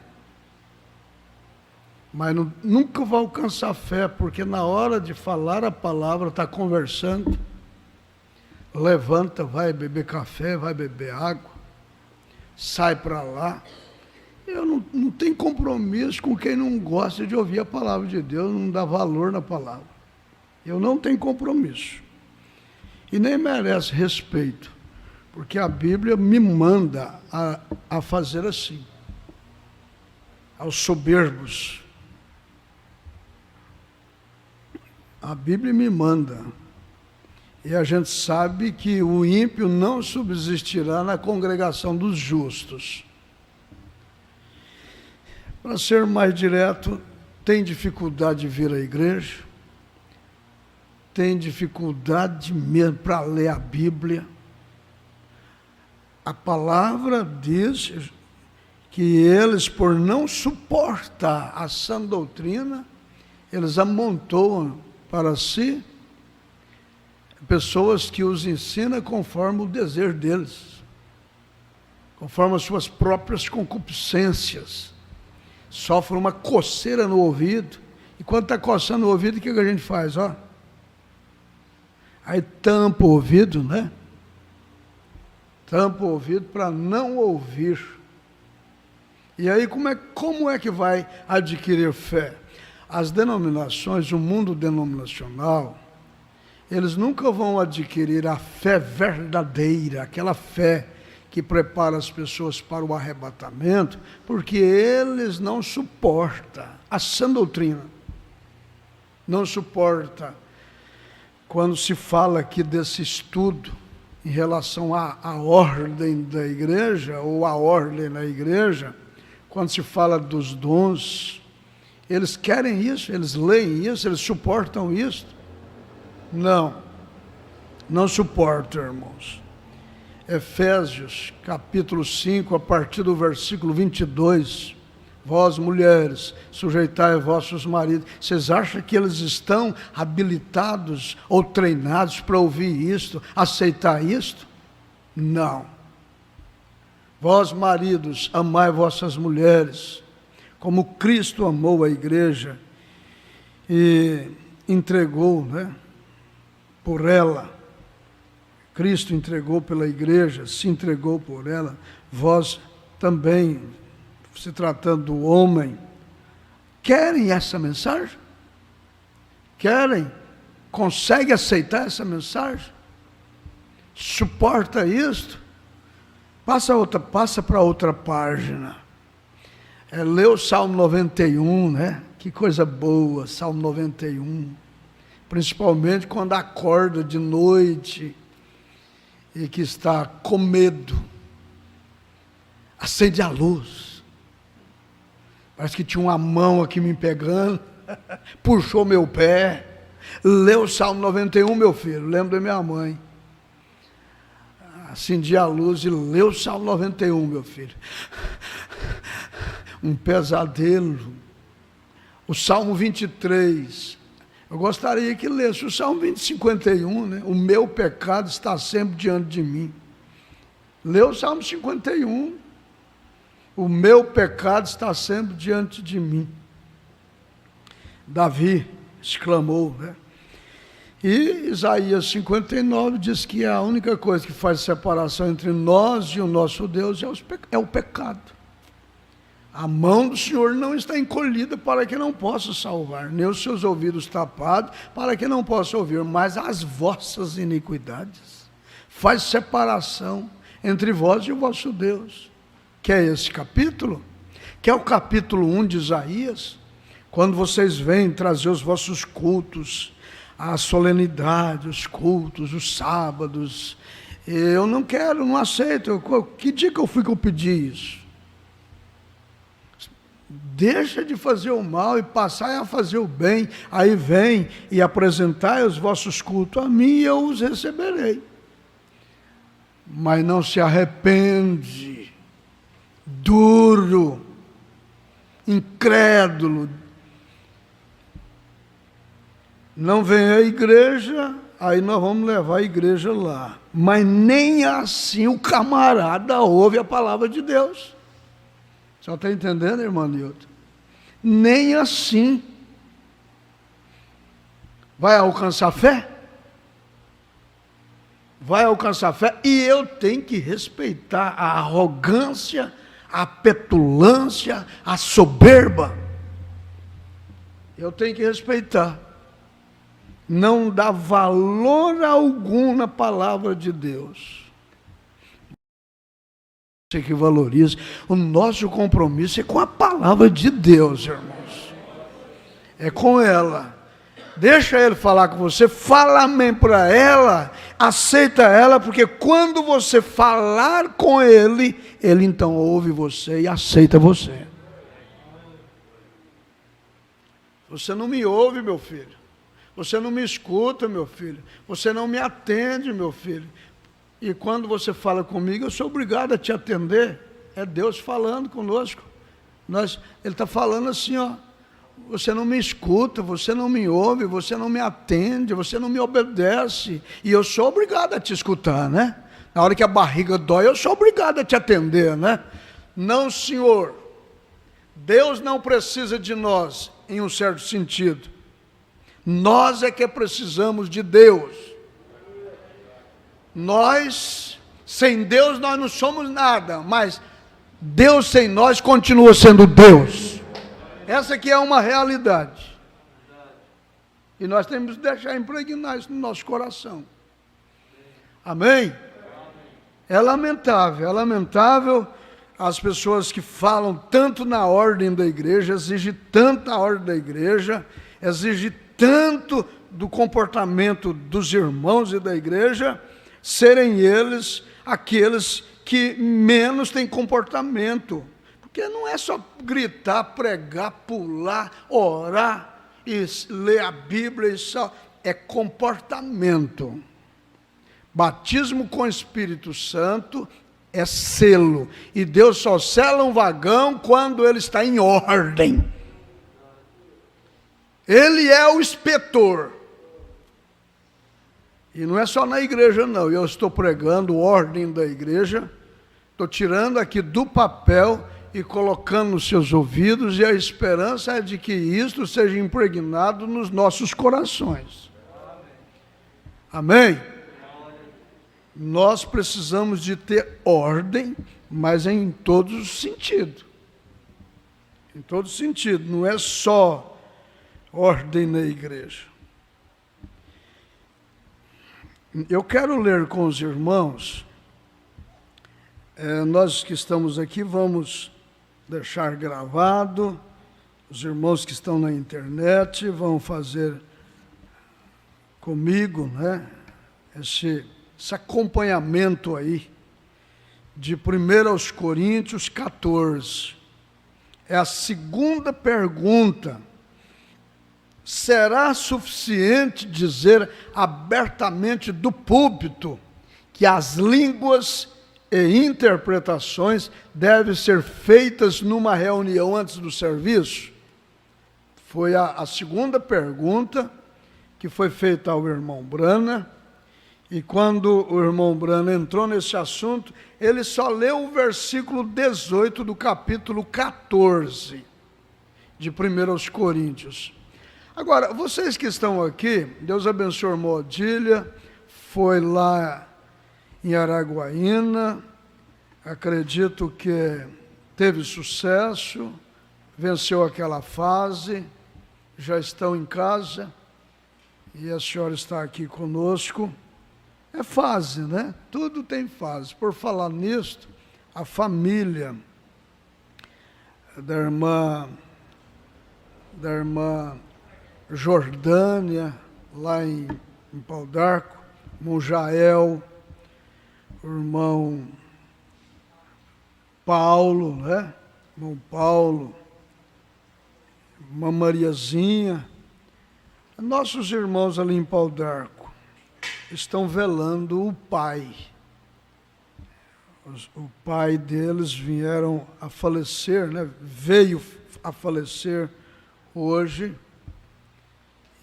mas nunca vai alcançar fé, porque na hora de falar a palavra, está conversando, levanta, vai beber café, vai beber água, sai para lá. Eu não tenho compromisso com quem não gosta de ouvir a palavra de Deus, não dá valor na palavra. Eu não tenho compromisso. E nem merece respeito, porque a Bíblia me manda a fazer assim. Aos soberbos. A Bíblia me manda. E a gente sabe que o ímpio não subsistirá na congregação dos justos. Para ser mais direto, tem dificuldade de vir à igreja, tem dificuldade mesmo para ler a Bíblia. A palavra diz que eles, por não suportar a sã doutrina, eles amontoam para si pessoas que os ensinam conforme o desejo deles, conforme as suas próprias concupiscências. Sofre uma coceira no ouvido, e quando está coçando o ouvido, o que a gente faz? Ó? Aí tampa o ouvido, né? Tampa o ouvido para não ouvir. E aí como é que vai adquirir fé? As denominações, o mundo denominacional, eles nunca vão adquirir a fé verdadeira, aquela fé que prepara as pessoas para o arrebatamento, porque eles não suportam a sã doutrina. Não suporta quando se fala aqui desse estudo em relação à ordem da igreja, ou à ordem na igreja, quando se fala dos dons, eles querem isso, eles leem isso, eles suportam isso? Não suportam, irmãos. Efésios, capítulo 5, a partir do versículo 22, vós mulheres, sujeitai vossos maridos. Vocês acham que eles estão habilitados ou treinados para ouvir isto, aceitar isto? Não. Vós maridos, amai vossas mulheres, como Cristo amou a igreja e entregou, por ela. Cristo entregou pela igreja, se entregou por ela. Vós também, se tratando do homem, querem essa mensagem? Querem? Consegue aceitar essa mensagem? Suporta isto? Passa para outra página. Lê o Salmo 91, Que coisa boa, Salmo 91. Principalmente quando acorda de noite e que está com medo. Acende a luz. Parece que tinha uma mão aqui me pegando, puxou meu pé. Lê o Salmo 91, meu filho, lembro da minha mãe. Acendi a luz e lê o Salmo 91, meu filho. Um pesadelo. O Salmo 23. Eu gostaria que lesse o Salmo 51, O meu pecado está sempre diante de mim. Lê o Salmo 51. O meu pecado está sempre diante de mim. Davi exclamou, E Isaías 59 diz que a única coisa que faz separação entre nós e o nosso Deus é o pecado. A mão do Senhor não está encolhida para que não possa salvar, nem os seus ouvidos tapados para que não possa ouvir, mas as vossas iniquidades faz separação entre vós e o vosso Deus. Que é esse capítulo? Que é o capítulo 1 de Isaías, quando vocês vêm trazer os vossos cultos, a solenidade, os cultos, os sábados. Eu não quero, não aceito. Que dia que eu fui que eu pedi isso? Deixa de fazer o mal e passai a fazer o bem. Aí vem e apresentai os vossos cultos a mim e eu os receberei. Mas não se arrepende, duro, incrédulo. Não vem à igreja, aí nós vamos levar a igreja lá. Mas nem assim o camarada ouve a palavra de Deus. Só está entendendo, irmão Nilton? Nem assim. Vai alcançar fé? Vai alcançar fé, e eu tenho que respeitar a arrogância, a petulância, a soberba. Eu tenho que respeitar. Não dá valor algum na palavra de Deus. Você que valoriza. O nosso compromisso é com a palavra de Deus, irmãos. É com ela. Deixa ele falar com você, fala amém para ela, aceita ela, porque quando você falar com ele, ele então ouve você e aceita você. Você não me ouve, meu filho. Você não me escuta, meu filho. Você não me atende, meu filho. E quando você fala comigo, eu sou obrigado a te atender. É Deus falando conosco. Ele está falando assim, ó. Você não me escuta, você não me ouve, você não me atende, você não me obedece. E eu sou obrigado a te escutar, né? Na hora que a barriga dói, eu sou obrigado a te atender, né? Não, senhor. Deus não precisa de nós, em um certo sentido. Nós é que precisamos de Deus. Nós, sem Deus, nós não somos nada, mas Deus sem nós continua sendo Deus. Essa aqui é uma realidade. E nós temos que deixar impregnar isso no nosso coração. Amém? É lamentável as pessoas que falam tanto na ordem da igreja, exigem tanto na ordem da igreja, exigem tanto do comportamento dos irmãos e da igreja, serem eles aqueles que menos têm comportamento. Porque não é só gritar, pregar, pular, orar e ler a Bíblia, é comportamento. Batismo com o Espírito Santo é selo. E Deus só sela um vagão quando ele está em ordem. Ele é o inspetor. E não é só na igreja, não. Eu estou pregando ordem da igreja, estou tirando aqui do papel e colocando nos seus ouvidos, e a esperança é de que isto seja impregnado nos nossos corações. Amém? Nós precisamos de ter ordem, mas em todos os sentidos. Em todo sentido, não é só ordem na igreja. Eu quero ler com os irmãos, nós que estamos aqui vamos deixar gravado, os irmãos que estão na internet vão fazer comigo, né, esse acompanhamento aí, de 1 aos Coríntios 14. É a segunda pergunta. Será suficiente dizer abertamente do púlpito que as línguas e interpretações devem ser feitas numa reunião antes do serviço? Foi a segunda pergunta que foi feita ao irmão Brana, e quando o irmão Brana entrou nesse assunto, ele só leu o versículo 18 do capítulo 14 de 1 aos Coríntios. Agora, vocês que estão aqui, Deus abençoe a irmã Odília, foi lá em Araguaína, acredito que teve sucesso, venceu aquela fase, já estão em casa, e a senhora está aqui conosco. É fase, né? Tudo tem fase. Por falar nisto, a família da irmã Jordânia, lá em Pau d'Arco, irmão Jael, o irmão Paulo, né? Irmão Paulo, irmã Mariazinha, nossos irmãos ali em Pau d'Arco estão velando o pai. O pai deles vieram a falecer, né? Veio a falecer hoje,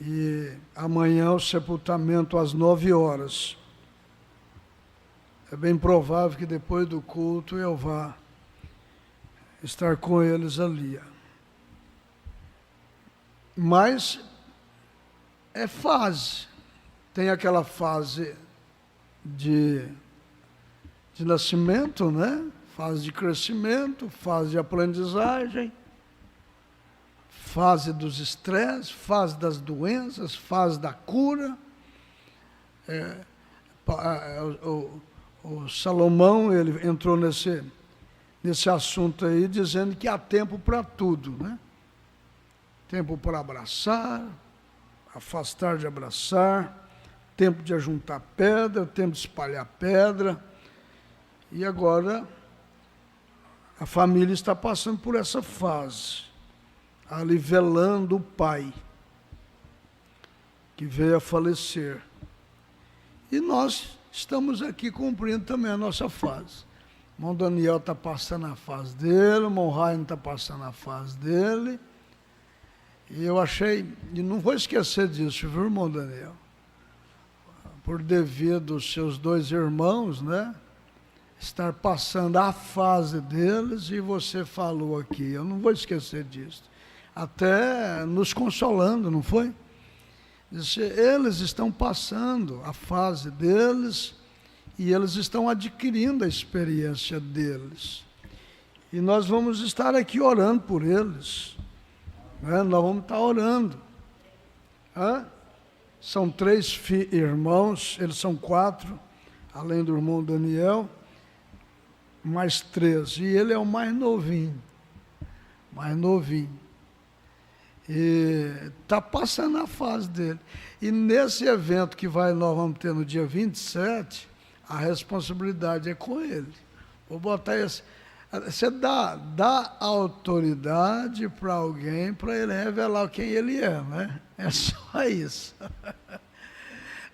e amanhã o sepultamento às 9 horas. É bem provável que depois do culto eu vá estar com eles ali. Mas é fase. Tem aquela fase de nascimento, né? Fase de crescimento, fase de aprendizagem, fase dos estresses, fase das doenças, fase da cura. O Salomão, ele entrou nesse assunto aí, dizendo que há tempo para tudo, né? Tempo para abraçar, afastar de abraçar, tempo de ajuntar pedra, tempo de espalhar pedra. E agora a família está passando por essa fase, ali velando o pai, que veio a falecer. E nós estamos aqui cumprindo também a nossa fase. O irmão Daniel está passando a fase dele, o irmão Ryan está passando a fase dele. E eu achei, e não vou esquecer disso, viu, irmão Daniel? Por devido aos seus 2 irmãos, né? Estar passando a fase deles, e você falou aqui, eu não vou esquecer disso. Até nos consolando, não foi? Disse, eles estão passando a fase deles e eles estão adquirindo a experiência deles. E nós vamos estar aqui orando por eles. Né? Nós vamos estar orando. São 3 irmãos, eles são 4, além do irmão Daniel, mais 3. E ele é o mais novinho. E está passando a fase dele. E nesse evento que nós vamos ter no dia 27, a responsabilidade é com ele. Vou botar esse. Você dá autoridade para alguém, para ele revelar quem ele é, né? É só isso.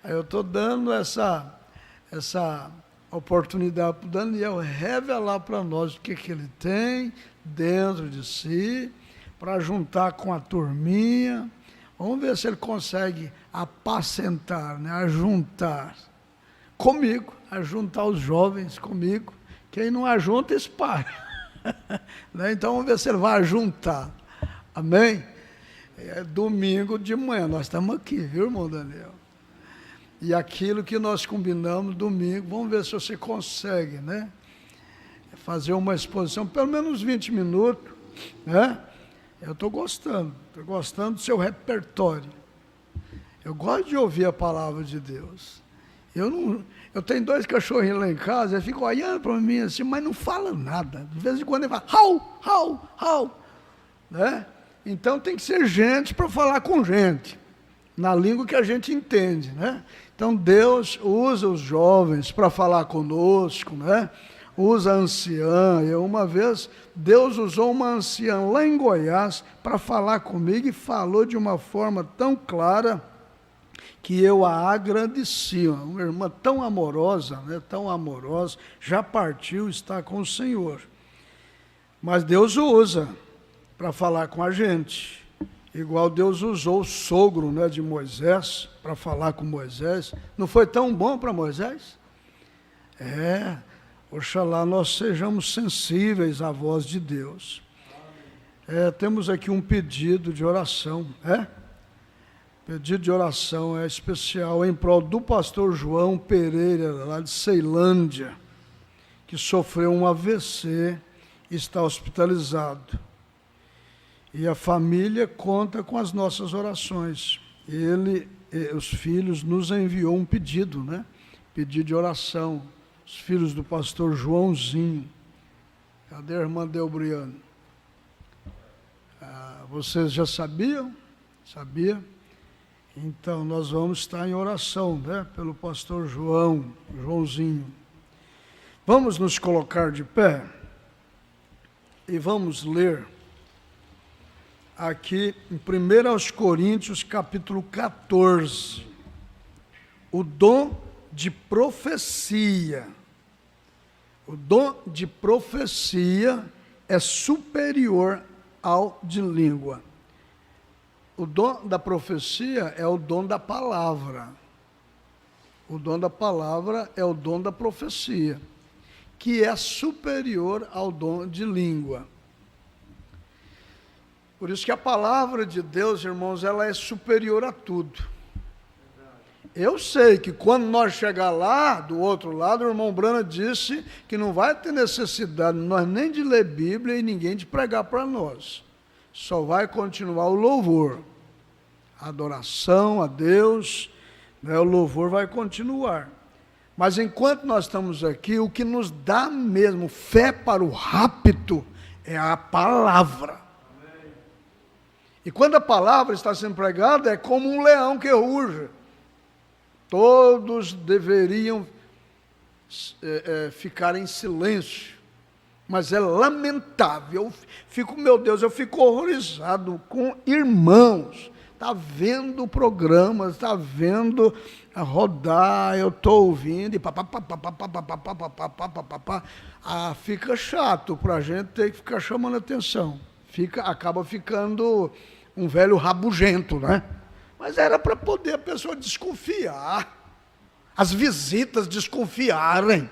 Aí eu estou dando essa oportunidade para o Daniel revelar para nós o que ele tem dentro de si, para juntar com a turminha. Vamos ver se ele consegue apacentar, né? Ajuntar comigo, ajuntar os jovens comigo. Quem não ajunta, espalha. Né? Então vamos ver se ele vai ajuntar. Amém? É domingo de manhã, nós estamos aqui, viu, irmão Daniel? E aquilo que nós combinamos domingo, vamos ver se você consegue, né? Fazer uma exposição, pelo menos 20 minutos, né? Eu estou gostando do seu repertório. Eu gosto de ouvir a palavra de Deus. Eu tenho 2 cachorrinhos lá em casa, eles ficam olhando para mim assim, mas não falam nada. De vez em quando ele fala, hau, né? Então tem que ser gente para falar com gente, na língua que a gente entende, né? Então Deus usa os jovens para falar conosco, né? Usa a anciã. Uma vez, Deus usou uma anciã lá em Goiás para falar comigo, e falou de uma forma tão clara que eu a agradeci. Uma irmã tão amorosa, né? Tão amorosa, já partiu, está com o Senhor. Mas Deus usa para falar com a gente. Igual Deus usou o sogro, né, de Moisés para falar com Moisés. Não foi tão bom para Moisés? Oxalá nós sejamos sensíveis à voz de Deus. Temos aqui um pedido de oração. Pedido de oração especial em prol do pastor João Pereira, lá de Ceilândia, que sofreu um AVC e está hospitalizado. E a família conta com as nossas orações. Ele, os filhos, nos enviou um pedido, né? Pedido de oração. Os filhos do pastor Joãozinho. Cadê a irmã Delbriano? Vocês já sabiam? Sabia? Então, nós vamos estar em oração, né? Pelo pastor Joãozinho. Vamos nos colocar de pé e vamos ler aqui em 1 Coríntios, capítulo 14, o dom de profecia. O dom de profecia é superior ao de língua. O dom da profecia é o dom da palavra. O dom da palavra é o dom da profecia, que é superior ao dom de língua. Por isso que a palavra de Deus, irmãos, ela é superior a tudo. Eu sei que quando nós chegar lá, do outro lado, o irmão Brana disse que não vai ter necessidade nós nem de ler Bíblia e ninguém de pregar para nós. Só vai continuar o louvor. A adoração a Deus, né, o louvor vai continuar. Mas enquanto nós estamos aqui, o que nos dá mesmo fé para o rapto é a palavra. E quando a palavra está sendo pregada, é como um leão que ruge. Todos deveriam ficar em silêncio. Mas é lamentável. Meu Deus, eu fico horrorizado com irmãos. Está vendo programas, está vendo rodar, eu estou ouvindo, e fica chato para a gente ter que ficar chamando atenção. Acaba ficando um velho rabugento, né? Mas era para poder a pessoa desconfiar, as visitas desconfiarem.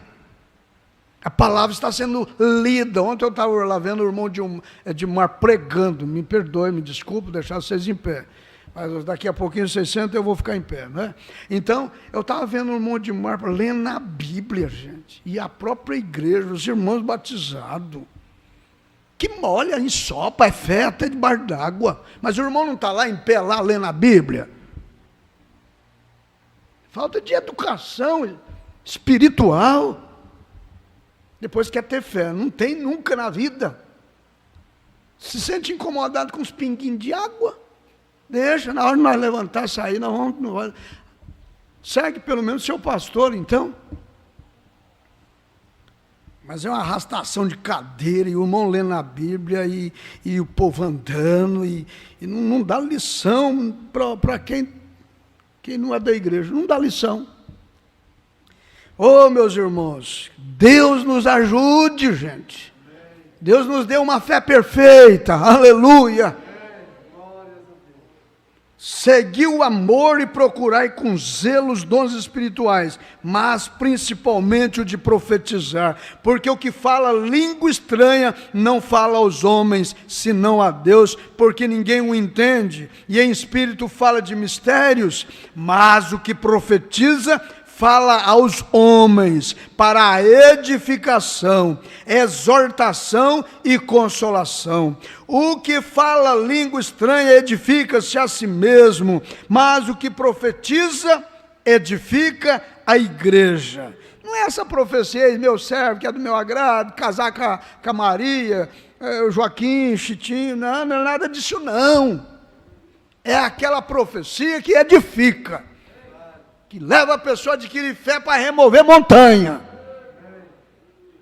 A palavra está sendo lida. Ontem eu estava lá vendo o irmão de Mar pregando, me perdoe, me desculpe, deixar vocês em pé. Mas daqui a pouquinho, 60, eu vou ficar em pé, né? Então, eu estava vendo o irmão de Mar lendo a Bíblia, gente. E a própria igreja, os irmãos batizados. Que molha, ensopa, é fé até debaixo d'água. Mas o irmão não está lá em pé, lá lendo a Bíblia. Falta de educação espiritual. Depois quer ter fé. Não tem nunca na vida. Se sente incomodado com os pinguinhos de água. Deixa, na hora de nós levantar, sair, nós vamos. Segue pelo menos seu pastor, então. Mas é uma arrastação de cadeira, e o irmão lendo a Bíblia, e o povo andando, e não dá lição para quem não é da igreja, não dá lição. Oh, meus irmãos, Deus nos ajude, gente. Deus nos deu uma fé perfeita, aleluia. Segui o amor e procurai com zelo os dons espirituais, mas principalmente o de profetizar, porque o que fala língua estranha não fala aos homens, senão a Deus, porque ninguém o entende, e em espírito fala de mistérios, mas o que profetiza fala aos homens para a edificação, exortação e consolação. O que fala língua estranha edifica-se a si mesmo, mas o que profetiza edifica a igreja. Não é essa profecia, meu servo, que é do meu agrado, casar com a Maria, o Joaquim, Chitinho, não é nada disso não. É aquela profecia que edifica, que leva a pessoa a adquirir fé para remover montanha.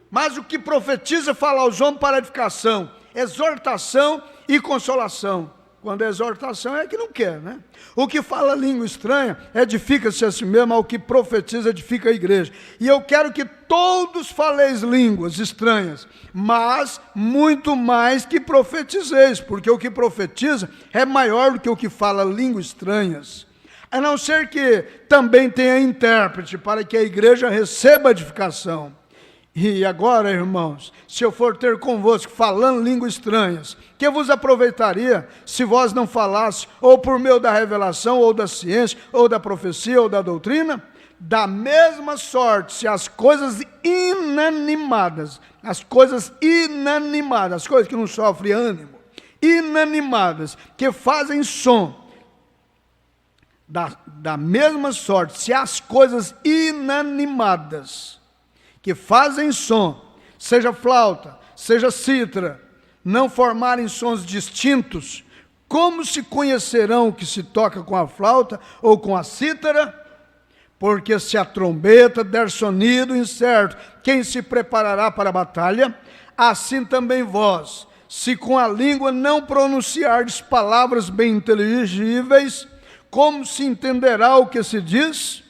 Mas o que profetiza fala aos homens para edificação, exortação e consolação. Quando a exortação é que não quer, né? O que fala língua estranha edifica-se a si mesmo, ao que profetiza edifica a igreja. E eu quero que todos faleis línguas estranhas, mas muito mais que profetizeis, porque o que profetiza é maior do que o que fala línguas estranhas. A não ser que também tenha intérprete, para que a igreja receba edificação. E agora, irmãos, se eu for ter convosco falando línguas estranhas, que vos aproveitaria se vós não falasse, ou por meio da revelação, ou da ciência, ou da profecia, ou da doutrina? Da mesma sorte, se as coisas inanimadas, as coisas que não sofrem ânimo, inanimadas, que fazem som, da mesma sorte, se as coisas inanimadas, que fazem som, seja flauta, seja cítara, não formarem sons distintos, como se conhecerão o que se toca com a flauta ou com a cítara? Porque se a trombeta der sonido incerto, quem se preparará para a batalha? Assim também vós, se com a língua não pronunciardes palavras bem inteligíveis, como se entenderá o que se diz?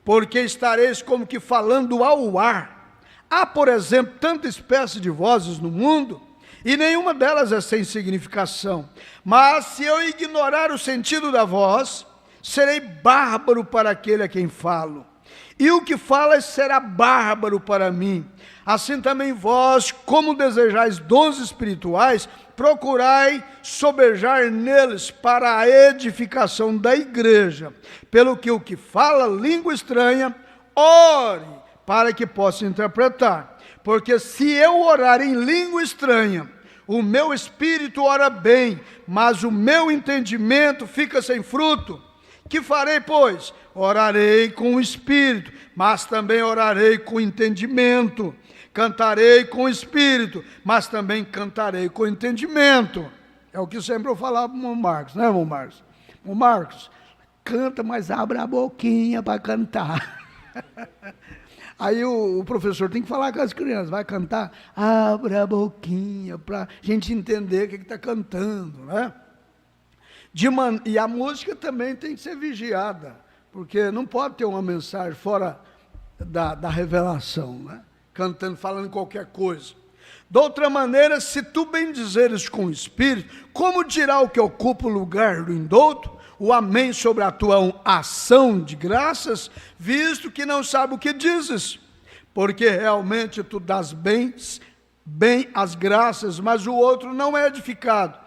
Porque estareis como que falando ao ar. Há, por exemplo, tanta espécie de vozes no mundo, e nenhuma delas é sem significação. Mas se eu ignorar o sentido da voz, serei bárbaro para aquele a quem falo. E o que falas será bárbaro para mim. Assim também vós, como desejais dons espirituais, procurai sobejar neles para a edificação da igreja, pelo que o que fala língua estranha, ore para que possa interpretar. Porque se eu orar em língua estranha, o meu espírito ora bem, mas o meu entendimento fica sem fruto. Que farei, pois? Orarei com o espírito, mas também orarei com entendimento. Cantarei com o espírito, mas também cantarei com entendimento. É o que sempre eu falava para o irmão Marcos, né, irmão Marcos? Irmão Marcos, canta, mas abre a boquinha para cantar. Aí o professor tem que falar com as crianças, vai cantar, abre a boquinha para a gente entender o que está cantando, né? E a música também tem que ser vigiada, porque não pode ter uma mensagem fora da revelação, né? Cantando, falando qualquer coisa. De outra maneira, se tu bendizeres com o Espírito, como dirá o que ocupa o lugar do indouto, o amém sobre a tua ação de graças, visto que não sabe o que dizes, porque realmente tu dás bem as graças, mas o outro não é edificado.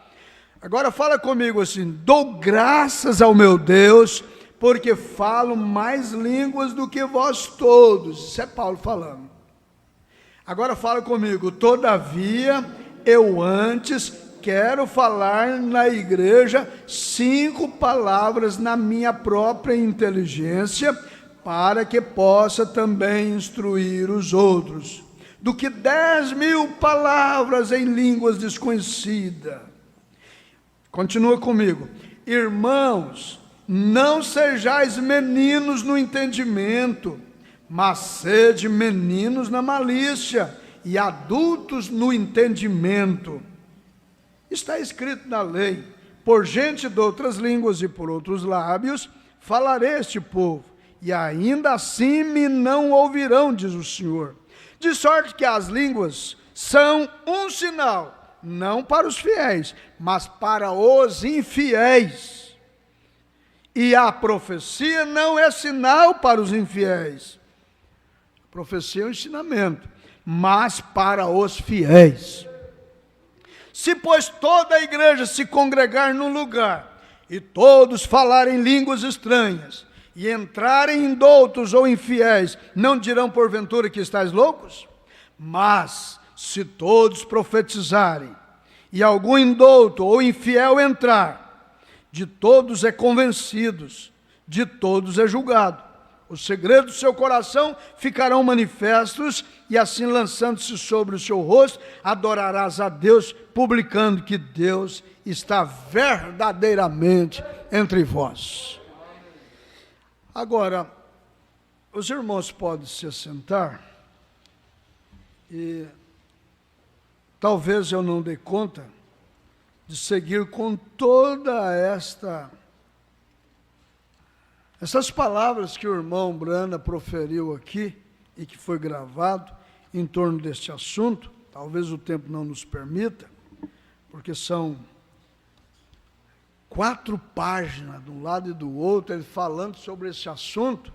Agora fala comigo assim, dou graças ao meu Deus, porque falo mais línguas do que vós todos. Isso é Paulo falando. Agora fala comigo, todavia eu antes quero falar na igreja 5 palavras na minha própria inteligência, para que possa também instruir os outros, do que 10.000 palavras em línguas desconhecidas. Continua comigo. Irmãos, não sejais meninos no entendimento, mas sede meninos na malícia e adultos no entendimento. Está escrito na lei, por gente de outras línguas e por outros lábios, falarei este povo, e ainda assim me não ouvirão, diz o Senhor. De sorte que as línguas são um sinal, não para os fiéis, mas para os infiéis. E a profecia não é sinal para os infiéis. Profecia é um ensinamento, mas para os fiéis. Se, pois, toda a igreja se congregar num lugar, e todos falarem línguas estranhas, e entrarem indoutos ou infiéis, não dirão porventura que estáis loucos? Mas, se todos profetizarem, e algum indouto ou infiel entrar, de todos é convencidos, de todos é julgado. Os segredos do seu coração ficarão manifestos, e assim lançando-se sobre o seu rosto, adorarás a Deus, publicando que Deus está verdadeiramente entre vós. Agora, os irmãos podem se assentar, e talvez eu não dê conta de seguir com toda essas palavras que o irmão Brana proferiu aqui e que foi gravado em torno deste assunto. Talvez o tempo não nos permita, porque são 4 páginas de um lado e do outro, ele falando sobre esse assunto,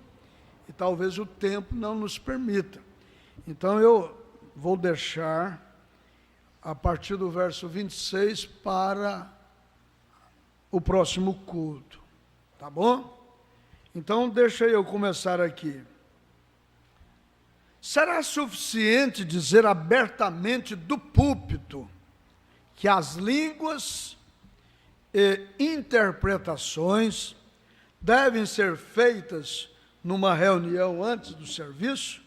e talvez o tempo não nos permita. Então eu vou deixar a partir do verso 26 para o próximo culto, tá bom? Então, deixa eu começar aqui. Será suficiente dizer abertamente do púlpito que as línguas e interpretações devem ser feitas numa reunião antes do serviço?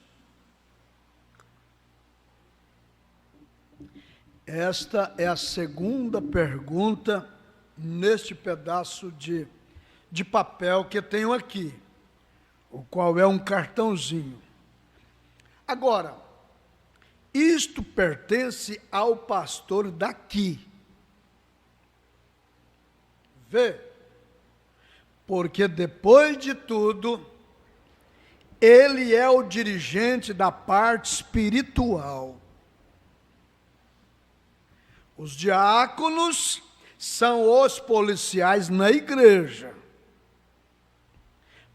Esta é a segunda pergunta neste pedaço de papel que tenho aqui, o qual é um cartãozinho. Agora, isto pertence ao pastor daqui. Vê? Porque depois de tudo, ele é o dirigente da parte espiritual. Os diáconos são os policiais na igreja,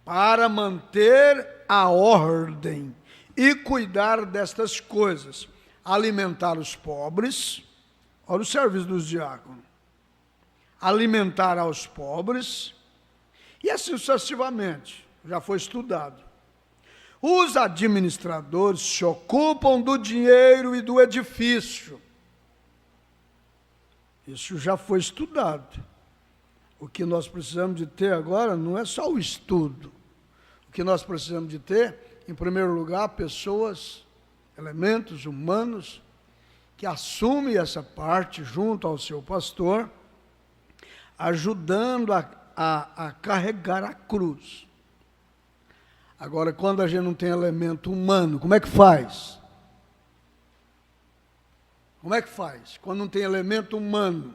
para manter a ordem e cuidar destas coisas, alimentar os pobres, Olha o serviço dos diáconos. Alimentar aos pobres, e assim sucessivamente, já foi estudado. Os administradores se ocupam do dinheiro e do edifício. Isso já foi estudado. O que nós precisamos de ter agora não é só o estudo. O que nós precisamos de ter, em primeiro lugar, pessoas, elementos humanos, que assumem essa parte junto ao seu pastor, ajudando a carregar a cruz. Agora, quando a gente não tem elemento humano, como é que faz? Como é que faz? Quando não tem elemento humano,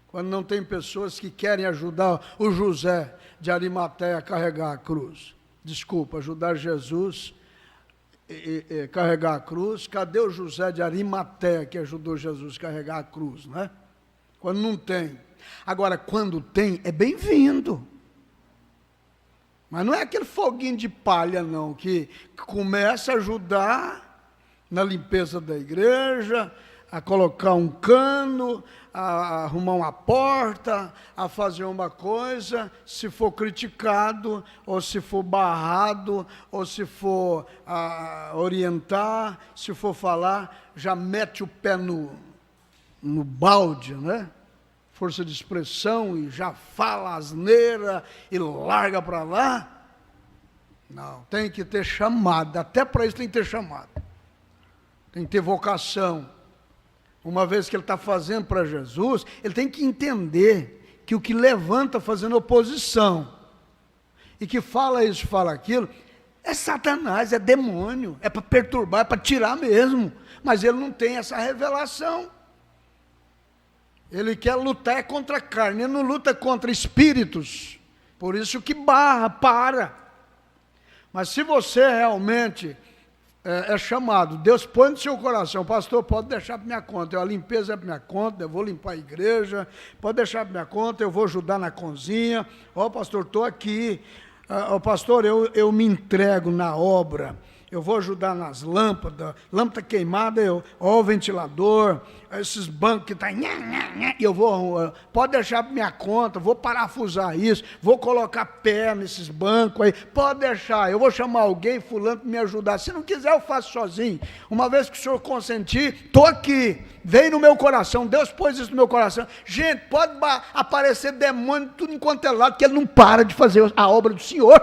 quando não tem pessoas que querem ajudar o José de Arimateia a carregar a cruz. Desculpa, ajudar Jesus a carregar a cruz. Cadê o José de Arimateia que ajudou Jesus a carregar a cruz, né? Quando não tem. Agora, quando tem, é bem-vindo. Mas não é aquele foguinho de palha, não, que começa a ajudar na limpeza da igreja, a colocar um cano, a arrumar uma porta, a fazer uma coisa, se for criticado, ou se for barrado, ou se for orientar, se for falar, já mete o pé no balde, né? Força de expressão, e já fala asneira, e larga para lá. Não, tem que ter chamada, até para isso tem que ter chamada. Tem que ter vocação. Uma vez que ele está fazendo para Jesus, ele tem que entender que o que levanta fazendo oposição, e que fala isso, fala aquilo, é Satanás, é demônio, é para perturbar, é para tirar mesmo. Mas ele não tem essa revelação. Ele quer lutar contra a carne, ele não luta contra espíritos. Por isso que barra, para. Mas se você realmente é chamado, Deus põe no seu coração, pastor, pode deixar para minha conta, a limpeza é para minha conta, eu vou limpar a igreja, pode deixar para minha conta, eu vou ajudar na cozinha, pastor, estou aqui, pastor, eu me entrego na obra, eu vou ajudar nas lâmpada queimada, o ventilador, esses bancos que estão, eu vou, pode deixar para minha conta, vou parafusar isso, vou colocar pé nesses bancos aí, pode deixar, eu vou chamar alguém, fulano, para me ajudar, se não quiser eu faço sozinho, uma vez que o senhor consentir, estou aqui, veio no meu coração, Deus pôs isso no meu coração, gente, pode aparecer demônio tudo enquanto é lado, que ele não para de fazer a obra do Senhor,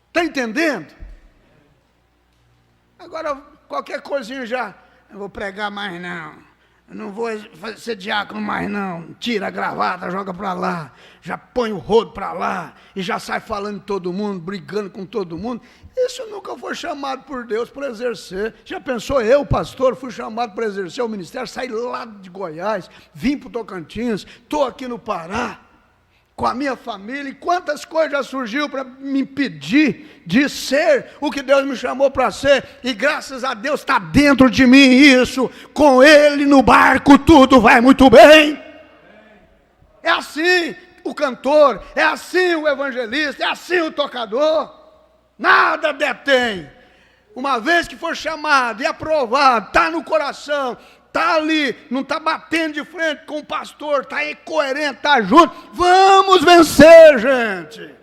está entendendo? Agora, qualquer coisinha já, não vou pregar mais não, eu não vou ser diácono mais não, tira a gravata, joga para lá, já põe o rodo para lá, e já sai falando de todo mundo, brigando com todo mundo, isso nunca foi chamado por Deus para exercer. Já pensou, eu, pastor, fui chamado para exercer o ministério, saí lá de Goiás, vim para o Tocantins, estou aqui no Pará, com a minha família, e quantas coisas já surgiu para me impedir de ser o que Deus me chamou para ser, e graças a Deus está dentro de mim isso, com Ele no barco tudo vai muito bem. É assim o cantor, é assim o evangelista, é assim o tocador, nada detém. Uma vez que for chamado e aprovado, está no coração, está ali, não está batendo de frente com o pastor, está incoerente, está junto, vamos vencer, gente.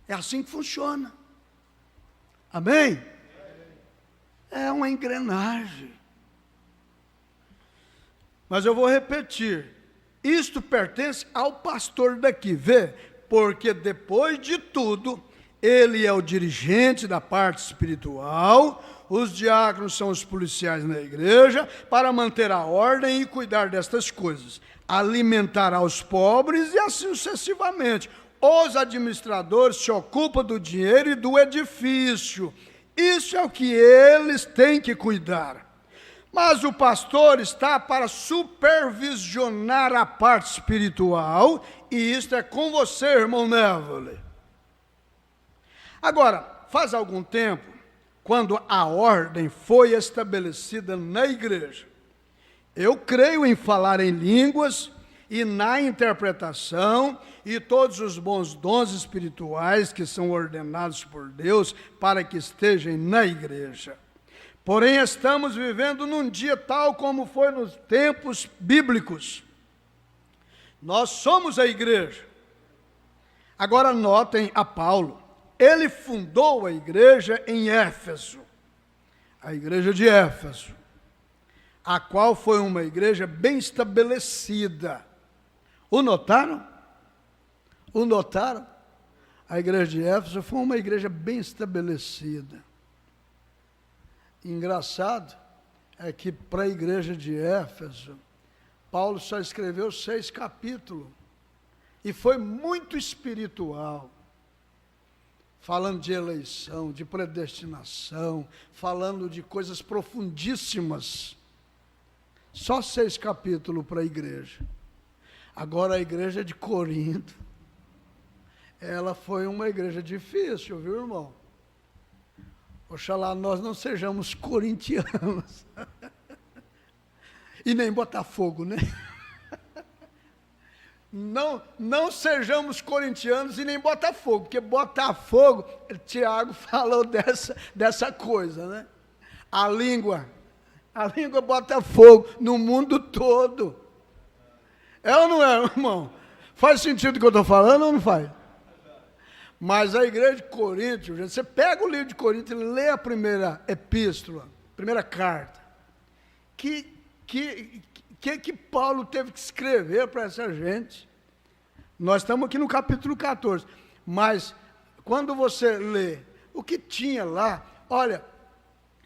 É assim que funciona. Amém? É uma engrenagem. Mas eu vou repetir, isto pertence ao pastor daqui, vê? Porque depois de tudo, ele é o dirigente da parte espiritual, os diáconos são os policiais na igreja, para manter a ordem e cuidar destas coisas, alimentar aos pobres e assim sucessivamente. Os administradores se ocupam do dinheiro e do edifício, isso é o que eles têm que cuidar. Mas o pastor está para supervisionar a parte espiritual, e isso é com você, irmão Neville. Agora, faz algum tempo, quando a ordem foi estabelecida na igreja, eu creio em falar em línguas e na interpretação e todos os bons dons espirituais que são ordenados por Deus para que estejam na igreja. Porém, estamos vivendo num dia tal como foi nos tempos bíblicos. Nós somos a igreja. Agora notem a Paulo. Ele fundou a igreja em Éfeso, a igreja de Éfeso, a qual foi uma igreja bem estabelecida. O notaram? O notaram? A igreja de Éfeso foi uma igreja bem estabelecida. Engraçado é que para a igreja de Éfeso, Paulo só escreveu 6 capítulos. E foi muito espiritual. Falando de eleição, de predestinação, falando de coisas profundíssimas. Só 6 capítulos para a igreja. Agora a igreja de Corinto, ela foi uma igreja difícil, viu, irmão? Oxalá nós não sejamos corintianos. E nem Botafogo, né? Não sejamos corintianos e nem Botafogo, porque Botafogo, Tiago falou dessa coisa, né? A língua bota fogo no mundo todo. É ou não é, irmão? Faz sentido o que eu estou falando ou não faz? Mas a igreja de Corinto, você pega o livro de Corinto e lê a primeira epístola, primeira carta, que Paulo teve que escrever para essa gente. Nós estamos aqui no capítulo 14, mas quando você lê o que tinha lá, olha,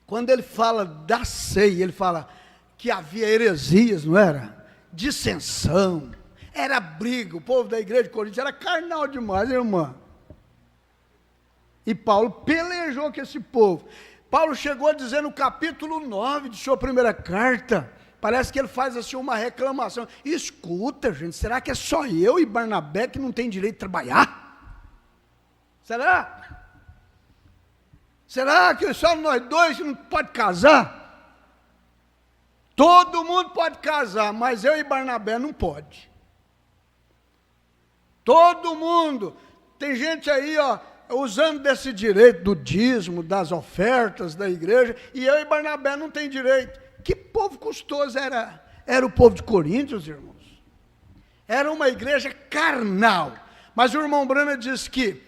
quando ele fala da ceia, ele fala que havia heresias, não era? Dissensão, era briga, o povo da igreja de Corinto era carnal demais, irmã. E Paulo pelejou com esse povo. Paulo chegou a dizer no capítulo 9 de sua primeira carta, parece que ele faz assim uma reclamação. Escuta, gente, será que é só eu e Barnabé que não tem direito de trabalhar? Será? Será que só nós dois que não pode casar? Todo mundo pode casar, mas eu e Barnabé não pode. Todo mundo. Tem gente aí, ó, usando desse direito do dízimo, das ofertas da igreja, e eu e Barnabé não tem direito. Que povo custoso era o povo de Coríntios, irmãos. Era uma igreja carnal. Mas o irmão Branham diz que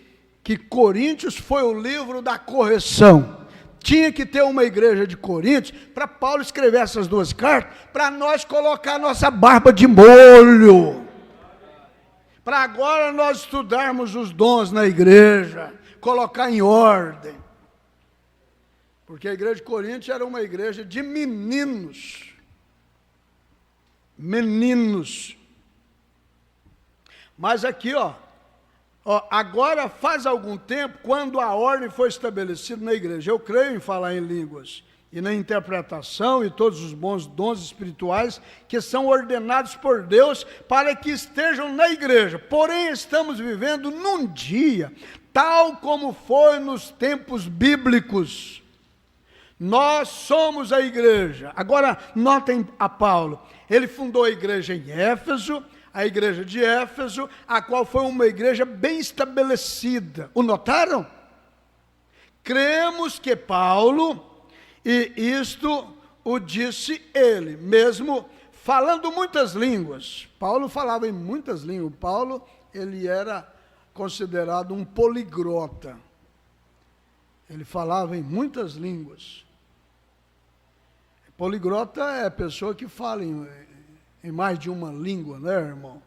Coríntios foi o livro da correção. Tinha que ter uma igreja de Coríntios para Paulo escrever essas 2 cartas, para nós colocar nossa barba de molho. Para agora nós estudarmos os dons na igreja, colocar em ordem. Porque a igreja de Corinto era uma igreja de meninos. Meninos. Mas aqui, ó, agora faz algum tempo, quando a ordem foi estabelecida na igreja, eu creio em falar em línguas, e na interpretação, e todos os bons dons espirituais, que são ordenados por Deus, para que estejam na igreja. Porém, estamos vivendo num dia, tal como foi nos tempos bíblicos. Nós somos a igreja. Agora, notem a Paulo. Ele fundou a igreja em Éfeso, a igreja de Éfeso, a qual foi uma igreja bem estabelecida. O notaram? Cremos que Paulo, e isto o disse ele, mesmo falando muitas línguas. Paulo falava em muitas línguas. Paulo, ele era considerado um poliglota. Ele falava em muitas línguas. Poliglota é a pessoa que fala em mais de uma língua, né, irmão?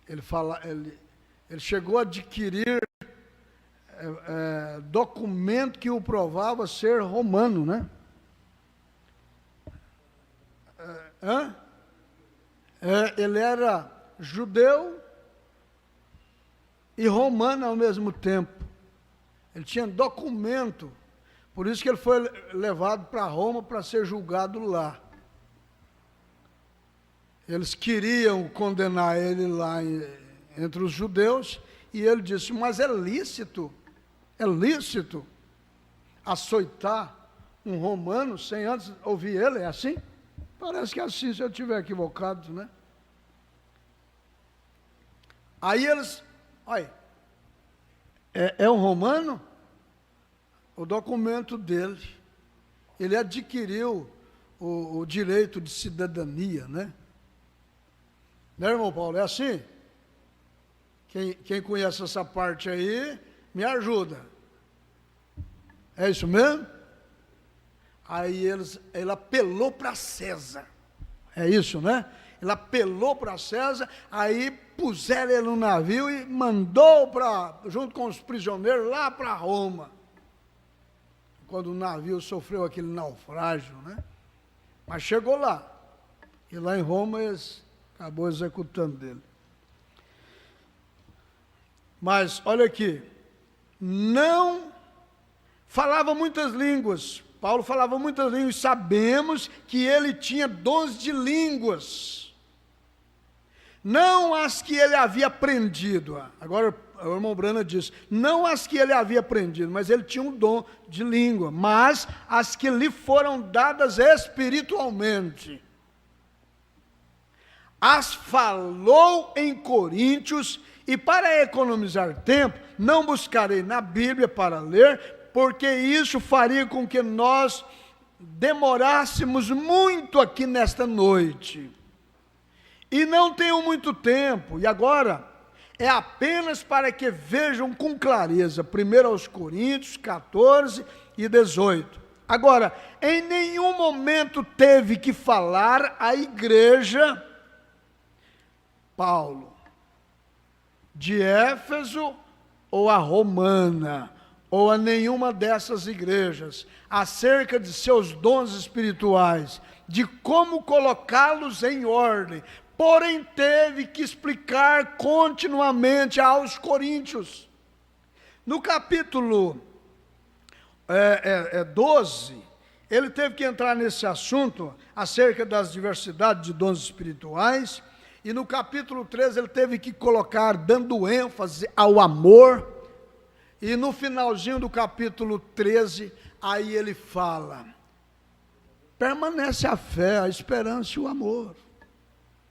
Ele chegou a adquirir documento que o provava ser romano, né? Ele era judeu e romano ao mesmo tempo. Ele tinha documento. Por isso que ele foi levado para Roma para ser julgado lá. Eles queriam condenar ele lá entre os judeus, e ele disse, mas é lícito açoitar um romano sem antes ouvir ele, é assim? Parece que é assim, se eu estiver equivocado, né? Aí eles, olha, é um romano? O documento dele ele adquiriu o direito de cidadania, né? Né, irmão Paulo? É assim? Quem conhece essa parte aí, me ajuda. É isso mesmo? Aí ele apelou para César. É isso, né? Ele apelou para César, aí puseram ele no navio e mandou junto com os prisioneiros lá para Roma. Quando o navio sofreu aquele naufrágio, né? Mas chegou lá. E lá em Roma eles acabou executando dele. Mas, olha aqui, não falava muitas línguas. Paulo falava muitas línguas. Sabemos que ele tinha dons de línguas. Não as que ele havia aprendido. Agora, o irmão Brana diz, não as que ele havia aprendido, mas ele tinha um dom de língua. Mas as que lhe foram dadas espiritualmente. As falou em Coríntios. E para economizar tempo, não buscarei na Bíblia para ler, porque isso faria com que nós demorássemos muito aqui nesta noite. E não tenho muito tempo, e agora é apenas para que vejam com clareza, 1 aos Coríntios 14 e 18. Agora, em nenhum momento teve que falar à igreja, Paulo, de Éfeso ou a romana, ou a nenhuma dessas igrejas, acerca de seus dons espirituais, de como colocá-los em ordem, porém teve que explicar continuamente aos coríntios. No capítulo 12, ele teve que entrar nesse assunto, acerca das diversidades de dons espirituais, e no capítulo 13 ele teve que colocar, dando ênfase ao amor, e no finalzinho do capítulo 13, aí ele fala, permanece a fé, a esperança e o amor.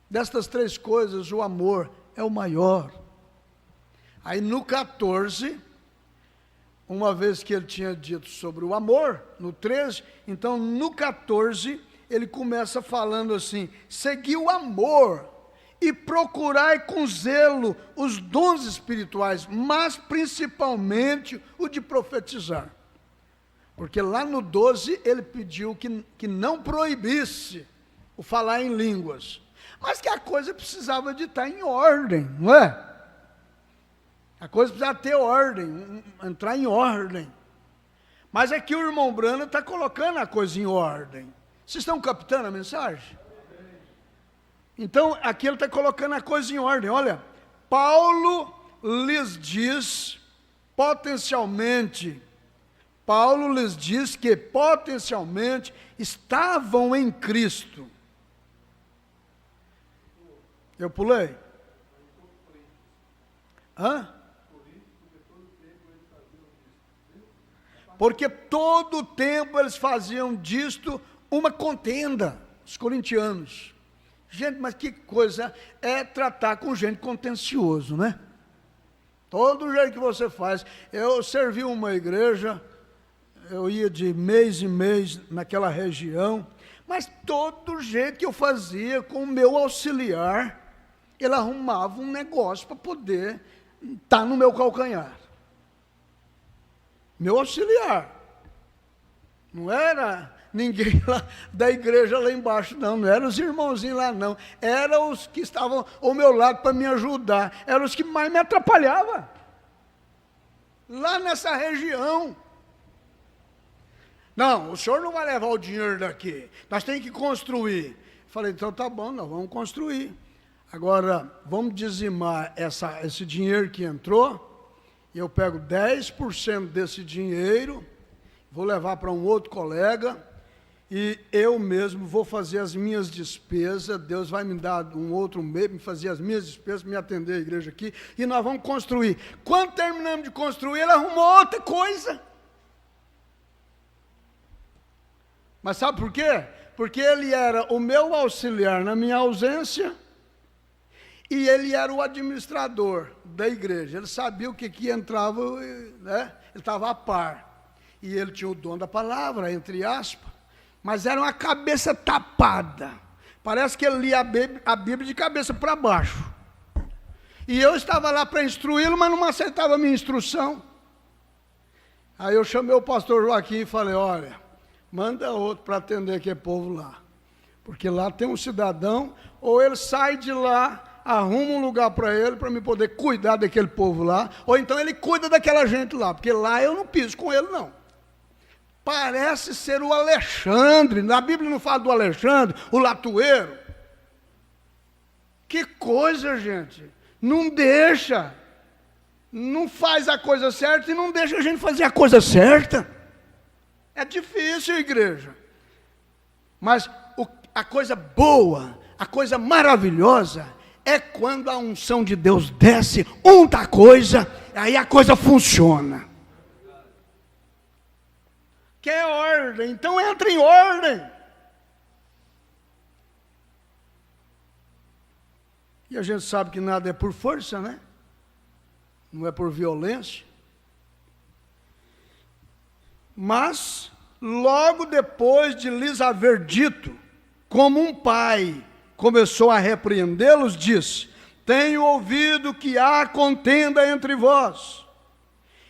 Destas três coisas, o amor é o maior. Aí no 14, uma vez que ele tinha dito sobre o amor, no 13, então no 14, ele começa falando assim, segui o amor, e procurai com zelo os dons espirituais, mas principalmente o de profetizar. Porque lá no 12 ele pediu que não proibisse o falar em línguas, mas que a coisa precisava de estar em ordem, não é? A coisa precisava ter ordem, entrar em ordem. Mas aqui o irmão Brana está colocando a coisa em ordem. Vocês estão captando a mensagem? Então, aqui ele está colocando a coisa em ordem. Olha, Paulo lhes diz que potencialmente estavam em Cristo. Eu pulei? Hã? Porque todo o tempo eles faziam disto uma contenda, os corintianos. Gente, mas que coisa é tratar com gente contencioso, né? Todo jeito que você faz. Eu servi uma igreja, eu ia de mês em mês naquela região, mas todo jeito que eu fazia com o meu auxiliar, ele arrumava um negócio para poder estar no meu calcanhar. Meu auxiliar. Não era ninguém lá da igreja lá embaixo, não eram os irmãozinhos lá, não. Eram os que estavam ao meu lado para me ajudar. Eram os que mais me atrapalhavam. Lá nessa região. Não, o senhor não vai levar o dinheiro daqui. Nós temos que construir. Falei, então tá bom, nós vamos construir. Agora, vamos dizimar esse dinheiro que entrou. Eu pego 10% desse dinheiro, vou levar para um outro colega, e eu mesmo vou fazer as minhas despesas. Deus vai me dar um outro meio, me fazer as minhas despesas, me atender a igreja aqui, e nós vamos construir. Quando terminamos de construir, ele arrumou outra coisa. Mas sabe por quê? Porque ele era o meu auxiliar na minha ausência, e ele era o administrador da igreja. Ele sabia o que entrava, né? Ele estava a par. E ele tinha o dom da palavra, entre aspas. mas era uma cabeça tapada. Parece que ele lia a Bíblia de cabeça para baixo. E eu estava lá para instruí-lo, mas não aceitava a minha instrução. Aí eu chamei o pastor Joaquim e falei, olha, manda outro para atender aquele povo lá. Porque lá tem um cidadão, ou ele sai de lá, arruma um lugar para ele, para me poder cuidar daquele povo lá, ou então ele cuida daquela gente lá, porque lá eu não piso com ele, não. Parece ser o Alexandre, na Bíblia não fala do Alexandre, o latoeiro. Que coisa, gente, não deixa, não faz a coisa certa e não deixa a gente fazer a coisa certa. É difícil, igreja, mas a coisa boa, a coisa maravilhosa, é quando a unção de Deus desce, unta a coisa, aí a coisa funciona. Quer ordem? Então entra em ordem. E a gente sabe que nada é por força, né? Não é por violência. Mas, logo depois de lhes haver dito, como um pai começou a repreendê-los, disse, tenho ouvido que há contenda entre vós,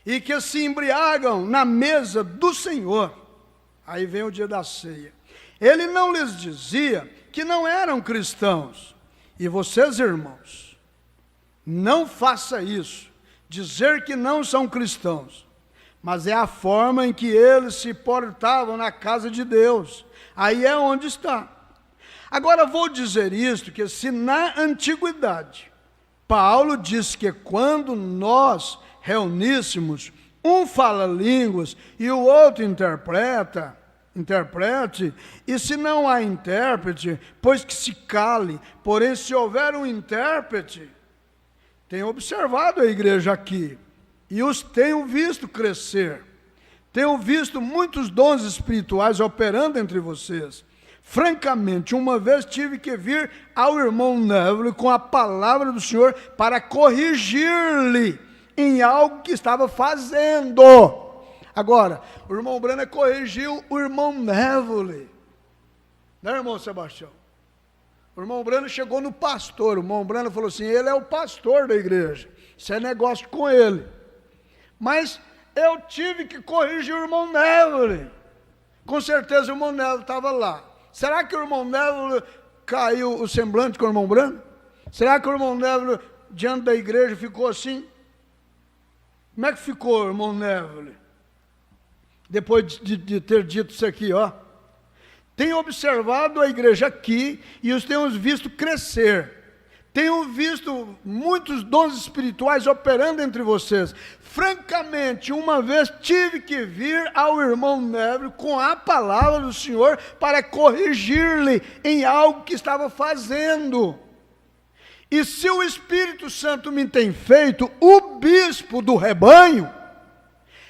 e que se embriagam na mesa do Senhor. Aí vem o dia da ceia. Ele não lhes dizia que não eram cristãos. E vocês, irmãos, não faça isso, dizer que não são cristãos, mas é a forma em que eles se portavam na casa de Deus. Aí é onde está. Agora vou dizer isto, que se na antiguidade, Paulo diz que quando nós reuníssemos, um fala línguas e o outro interprete, e se não há intérprete, pois que se cale, porém se houver um intérprete, tenho observado a igreja aqui, e os tenho visto crescer, tenho visto muitos dons espirituais operando entre vocês. Francamente, uma vez tive que vir ao irmão Neville com a palavra do Senhor para corrigir-lhe em algo que estava fazendo. Agora, o irmão Branham corrigiu o irmão Neville. Né, irmão Sebastião? O irmão Branham chegou no pastor. O irmão Branham falou assim, ele é o pastor da igreja. Isso é negócio com ele. Mas eu tive que corrigir o irmão Neville. Com certeza o irmão Neville estava lá. Será que o irmão Neville caiu o semblante com o irmão Branham? Será que o irmão Neville, diante da igreja, ficou assim? Como é que ficou, irmão Neville? Depois de ter dito isso aqui, ó. Tenho observado a igreja aqui e os tenho visto crescer. Tenho visto muitos dons espirituais operando entre vocês. Francamente, uma vez tive que vir ao irmão Neville com a palavra do Senhor para corrigir-lhe em algo que estava fazendo. E se o Espírito Santo me tem feito o bispo do rebanho,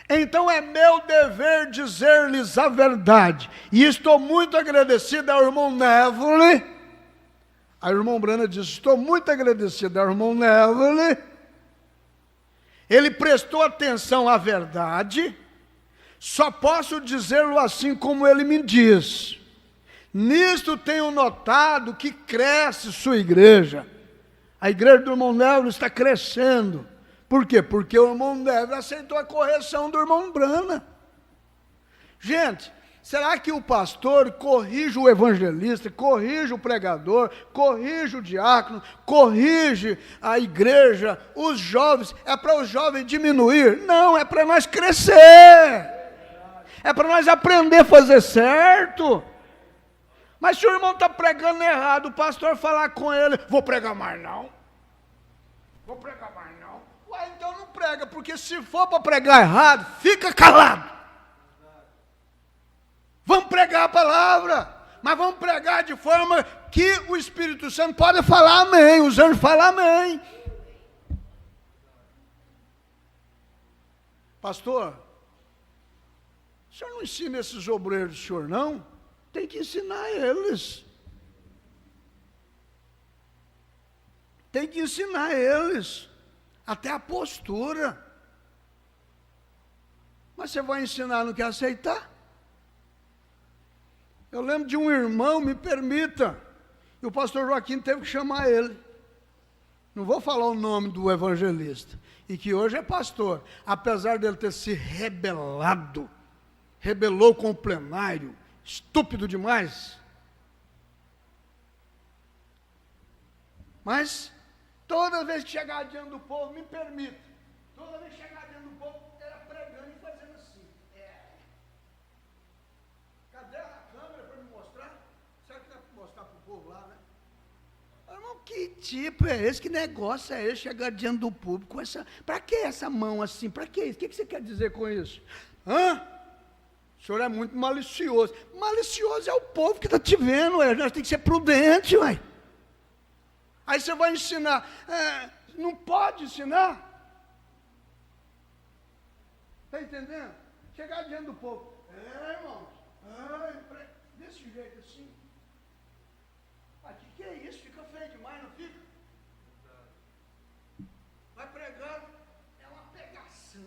então é meu dever dizer-lhes a verdade. E estou muito agradecido ao irmão Neville. Aí o irmão Branham disse, estou muito agradecido ao irmão Neville. Ele prestou atenção à verdade. Só posso dizê-lo assim como ele me diz. Nisto tenho notado que cresce sua igreja. A igreja do irmão Neville está crescendo. Por quê? Porque o irmão Neville aceitou a correção do irmão Branham. Gente, será que o pastor corrige o evangelista, corrige o pregador, corrige o diácono, corrige a igreja, os jovens? É para os jovens diminuir? Não, é para nós crescer. É para nós aprender a fazer certo. Mas se o irmão está pregando errado, o pastor falar com ele, vou pregar mais não. Vou pregar mais não. Ué, então não prega, porque se for para pregar errado, fica calado. Vamos pregar a palavra, mas vamos pregar de forma que o Espírito Santo pode falar amém, os anjos falam amém. Pastor, o senhor não ensina esses obreiros do senhor, não? Tem que ensinar eles. Tem que ensinar eles. Até a postura. Mas você vai ensinar, não quer aceitar? Eu lembro de um irmão, me permita, e o pastor Joaquim teve que chamar ele. Não vou falar o nome do evangelista, e que hoje é pastor, apesar dele ter se rebelado, rebelou com o plenário, estúpido demais. Mas, toda vez que chegar diante do povo, me permita, toda vez que chegar diante do povo, era pregando e fazendo assim. Cadê a câmera para me mostrar? Será que dá para mostrar para o povo lá, né? Irmão, que tipo é esse? Que negócio é esse? Chegar diante do público com essa... Para que essa mão assim? Para que isso? O que você quer dizer com isso? Hã? O senhor é muito malicioso. Malicioso é o povo que está te vendo, ué. Nós temos que ser prudentes, ué. Aí você vai ensinar. Não pode ensinar. Está entendendo? Chegar diante do povo. Irmãos. Desse jeito assim. Que é isso? Fica feio demais, não fica? Vai pregando. É uma pegação.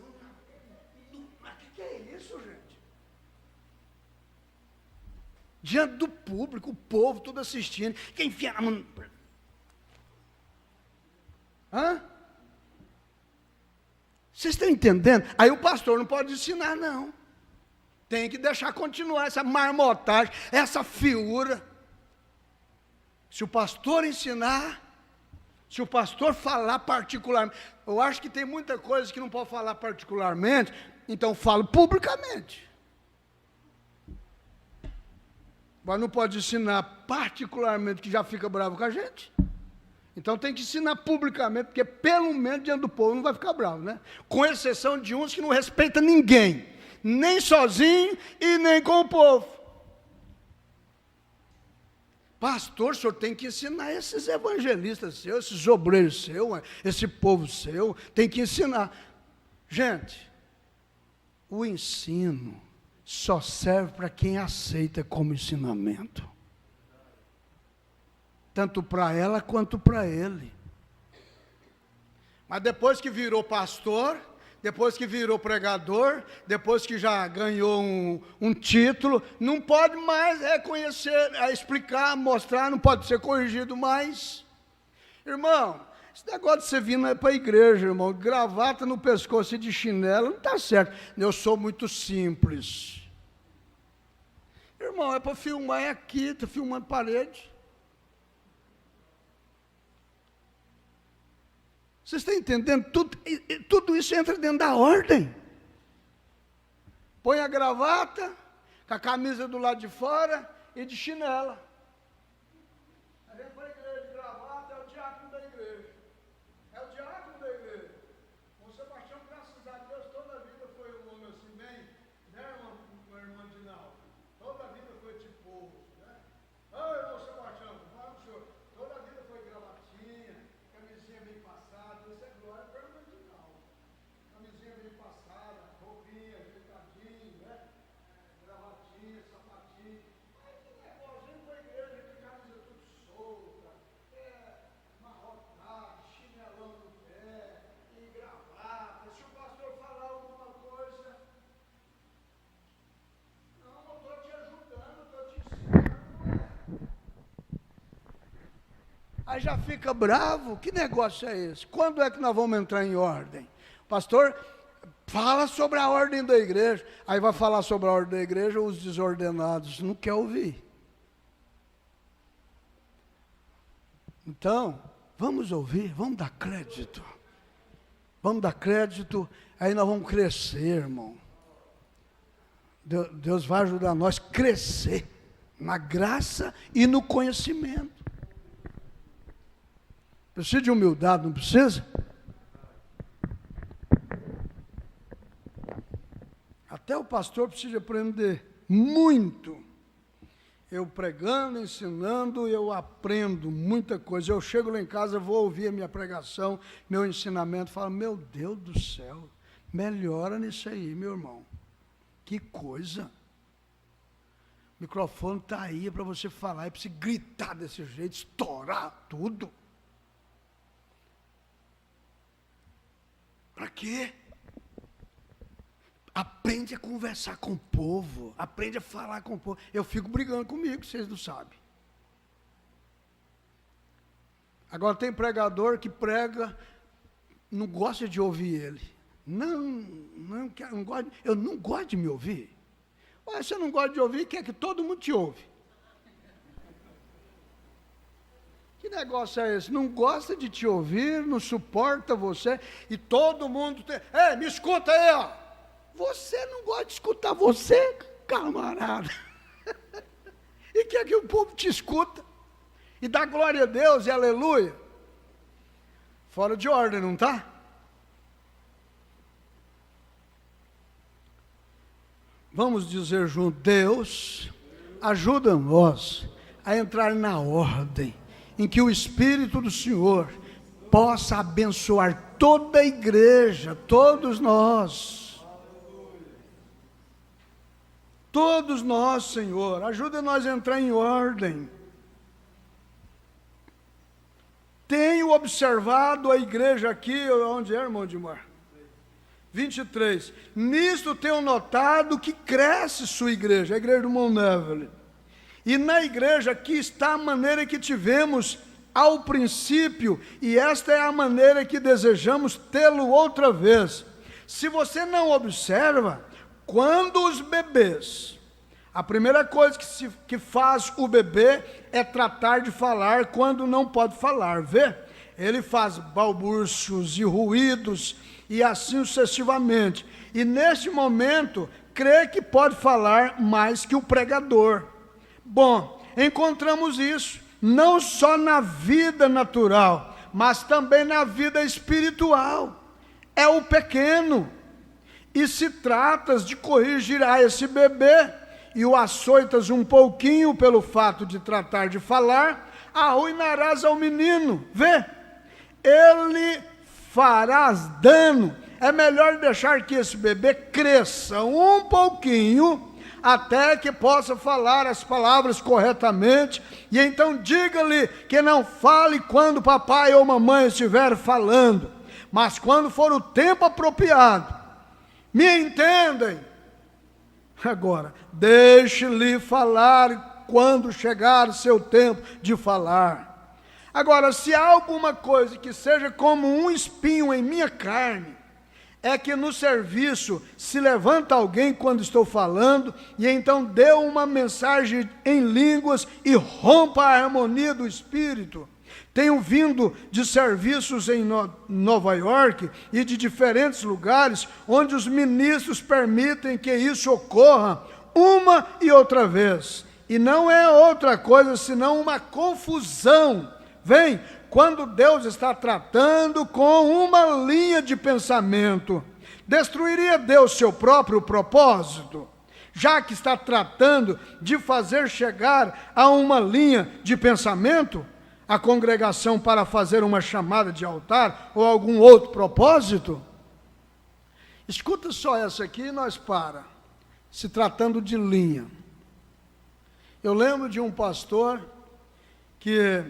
Mas que é isso, gente? Diante do público, o povo todo assistindo. Quem enfia na mão... Hã? Vocês estão entendendo? Aí o pastor não pode ensinar, não. Tem que deixar continuar essa marmotagem, essa fiura. Se o pastor ensinar, se o pastor falar particularmente, eu acho que tem muita coisa que não pode falar particularmente, então falo publicamente. Mas não pode ensinar particularmente, que já fica bravo com a gente. Então tem que ensinar publicamente, porque pelo menos diante do povo não vai ficar bravo, né? Com exceção de uns que não respeitam ninguém, nem sozinho e nem com o povo. Pastor, o senhor tem que ensinar esses evangelistas seus, esses obreiros seus, esse povo seu, tem que ensinar. Gente, o ensino só serve para quem aceita como ensinamento. Tanto para ela quanto para ele. Mas depois que virou pastor, depois que virou pregador, depois que já ganhou um título, não pode mais reconhecer, explicar, mostrar, não pode ser corrigido mais. Irmão, esse negócio de você vir não é para a igreja, irmão. Gravata no pescoço e de chinelo, não está certo. Eu sou muito simples. Irmão, é para filmar aqui, está filmando parede. Vocês estão entendendo? Tudo isso entra dentro da ordem. Põe a gravata, com a camisa do lado de fora e de chinela. Aí vem para a igreja de gravata, é o diácono da igreja. É o diácono da igreja. O Sebastião, graças a Deus, toda a vida foi um homem assim, bem, né, irmã Dinal? Toda a vida foi tipo, né? Ô, irmão Sebastião, fala pro senhor. Toda a vida foi gravatinha, camisinha bem passada. Isso é glória para a irmã Dinal. Camisinha bem passada, roupinha, ajeitadinho, né? Gravatinha, sapatinho. Aí que negócio, vem para a igreja com a camisa tudo solta, amarrotado, chinelão no pé, e gravata. Se o pastor falar alguma coisa, não estou te ajudando, estou te ensinando. Aí já fica bravo, que negócio é esse? Quando é que nós vamos entrar em ordem? O pastor fala sobre a ordem da igreja, aí vai falar sobre a ordem da igreja, os desordenados não querem ouvir. Então, vamos ouvir, vamos dar crédito. Vamos dar crédito, aí nós vamos crescer, irmão. Deus vai ajudar nós a crescer na graça e no conhecimento. Precisa de humildade, não precisa? Até o pastor precisa aprender muito. Eu pregando, ensinando, eu aprendo muita coisa. Eu chego lá em casa, vou ouvir a minha pregação, meu ensinamento, falo, meu Deus do céu, melhora nisso aí, meu irmão. Que coisa. O microfone está aí para você falar, é para você gritar desse jeito, estourar tudo. Para quê? Aprende a conversar com o povo, aprende a falar com o povo. Eu fico brigando comigo, vocês não sabem. Agora tem pregador que prega, não gosta de ouvir ele. Eu não gosto de me ouvir. Ué, você não gosta de ouvir, quer que todo mundo te ouve. Que negócio é esse? Não gosta de te ouvir, não suporta você, e todo mundo tem... Ei, me escuta aí, ó. Você não gosta de escutar você, camarada. E quer que o povo te escuta. E dá glória a Deus e aleluia. Fora de ordem, não está? Vamos dizer junto, Deus, ajuda nós a entrar na ordem, em que o Espírito do Senhor possa abençoar toda a igreja, todos nós. Todos nós, Senhor, ajuda nós a entrar em ordem. Tenho observado a igreja aqui, onde é, irmão Dimar? 23. Nisto tenho notado que cresce sua igreja, a igreja do Mount Evelyn. E na igreja aqui está a maneira que tivemos ao princípio, e esta é a maneira que desejamos tê-lo outra vez. Se você não observa, quando os bebês, a primeira coisa que faz o bebê é tratar de falar quando não pode falar, vê? Ele faz balbúrcios e ruídos, e assim sucessivamente. E neste momento, crê que pode falar mais que o pregador. Bom, encontramos isso, não só na vida natural, mas também na vida espiritual. É o pequeno. E se tratas de corrigir a esse bebê, e o açoitas um pouquinho pelo fato de tratar de falar, arruinarás ao menino, vê? Ele farás dano. É melhor deixar que esse bebê cresça um pouquinho, até que possa falar as palavras corretamente, e então diga-lhe que não fale quando papai ou mamãe estiver falando, mas quando for o tempo apropriado. Me entendem? Agora, deixe-lhe falar quando chegar o seu tempo de falar. Agora, se há alguma coisa que seja como um espinho em minha carne, é que no serviço se levanta alguém quando estou falando, e então dê uma mensagem em línguas e rompa a harmonia do Espírito. Tenho vindo de serviços em Nova York e de diferentes lugares, onde os ministros permitem que isso ocorra uma e outra vez. E não é outra coisa senão uma confusão. Vem, quando Deus está tratando com uma linha de pensamento, destruiria Deus seu próprio propósito? Já que está tratando de fazer chegar a uma linha de pensamento, a congregação para fazer uma chamada de altar ou algum outro propósito? Escuta só essa aqui e nós para, se tratando de linha. Eu lembro de um pastor que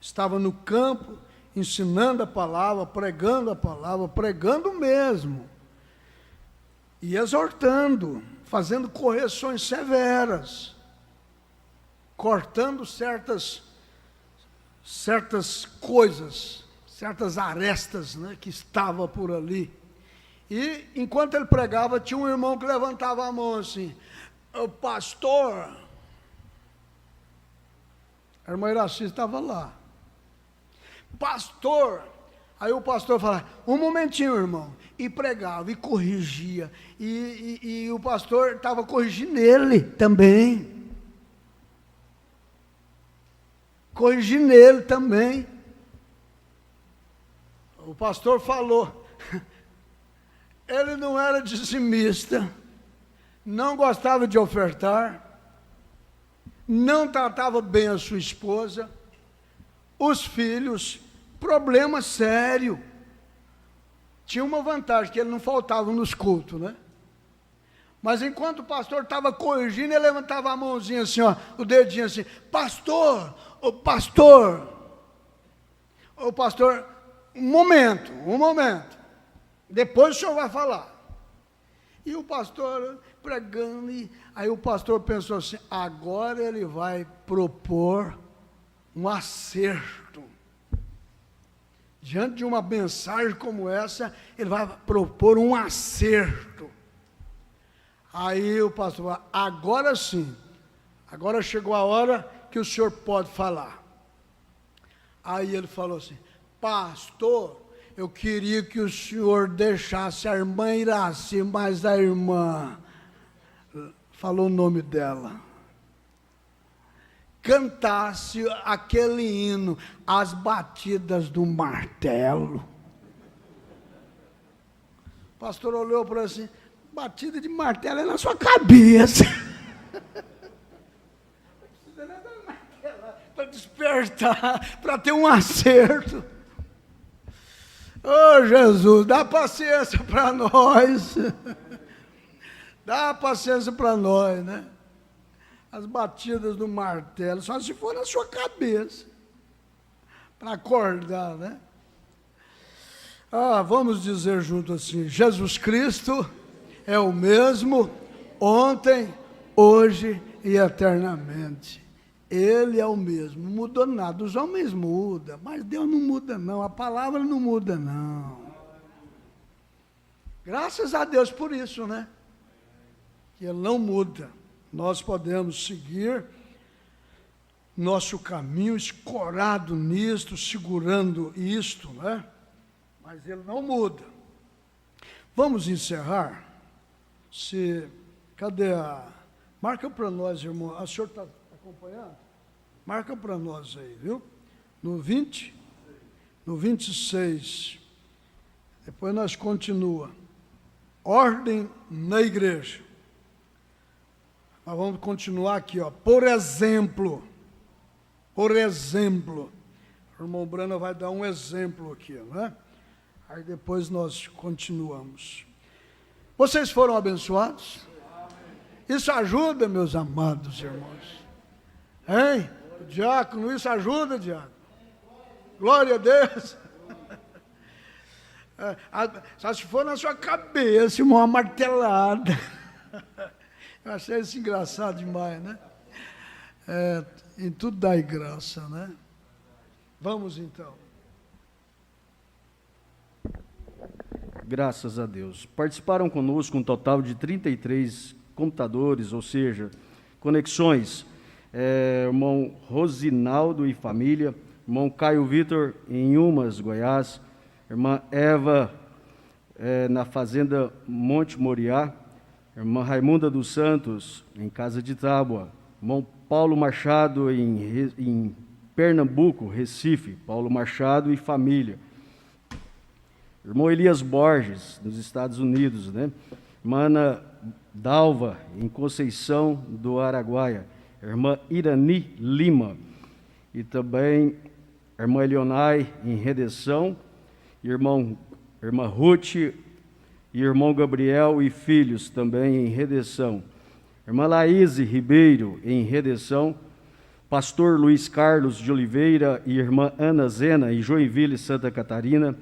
estava no campo, ensinando a palavra, pregando mesmo, e exortando, fazendo correções severas, cortando certas coisas, certas arestas, né, que estavam por ali. E enquanto ele pregava, tinha um irmão que levantava a mão assim: o pastor, a irmã Iraci estava lá, pastor. Aí o pastor falava: um momentinho, irmão, e pregava, e corrigia, e o pastor estava corrigindo ele também. Corrigi nele também. O pastor falou, ele não era dizimista, não gostava de ofertar, não tratava bem a sua esposa, os filhos, problema sério. Tinha uma vantagem, que ele não faltava nos cultos, né? Mas enquanto o pastor estava corrigindo, ele levantava a mãozinha assim, ó, o dedinho assim: pastor, o pastor, um momento, depois o senhor vai falar. E o pastor pregando, e aí o pastor pensou assim, agora ele vai propor um acerto. Diante de uma mensagem como essa, ele vai propor um acerto. Aí o pastor falou, agora sim, agora chegou a hora que o senhor pode falar. Aí ele falou assim, pastor, eu queria que o senhor deixasse a irmã Iraci, mas a irmã, falou o nome dela, cantasse aquele hino, as batidas do martelo. O pastor olhou para ele assim, batida de martelo é na sua cabeça. Para despertar, para ter um acerto. Oh, Jesus, dá paciência para nós. Dá paciência para nós, né? As batidas do martelo, só se for na sua cabeça. Para acordar, né? Vamos dizer junto assim, Jesus Cristo é o mesmo ontem, hoje e eternamente. Ele é o mesmo, não mudou nada. Os homens mudam, mas Deus não muda não, a palavra não muda não. Graças a Deus por isso, né? Que Ele não muda. Nós podemos seguir nosso caminho escorado nisto, segurando isto, né? Mas Ele não muda. Vamos encerrar. Cadê marca para nós, irmão. O senhor está acompanhando? Marca para nós aí, viu? No 20, no 26. Depois nós continua. Ordem na igreja. Nós vamos continuar aqui, ó. Por exemplo, o irmão Brana vai dar um exemplo aqui, né? Aí depois nós continuamos. Vocês foram abençoados? Isso ajuda, meus amados irmãos. Hein? Diácono, isso ajuda, diácono? Glória a Deus. Só se for na sua cabeça, uma martelada. Eu achei isso engraçado demais, né? Em tudo dai graça, né? Vamos então. Graças a Deus. Participaram conosco um total de 33 computadores, ou seja, conexões. Irmão Rosinaldo e família, irmão Caio Vitor em Umas, Goiás, irmã Eva na fazenda Monte Moriá, irmã Raimunda dos Santos em Casa de Tábua, irmão Paulo Machado em Pernambuco, Recife, Paulo Machado e família, irmão Elias Borges nos Estados Unidos, né? Irmã Ana Dalva em Conceição do Araguaia, irmã Irani Lima, e também a irmã Elionai em Redenção, irmã Ruth e irmão Gabriel e filhos também em Redenção, irmã Laíse Ribeiro em Redenção, pastor Luiz Carlos de Oliveira e irmã Ana Zena em Joinville, Santa Catarina.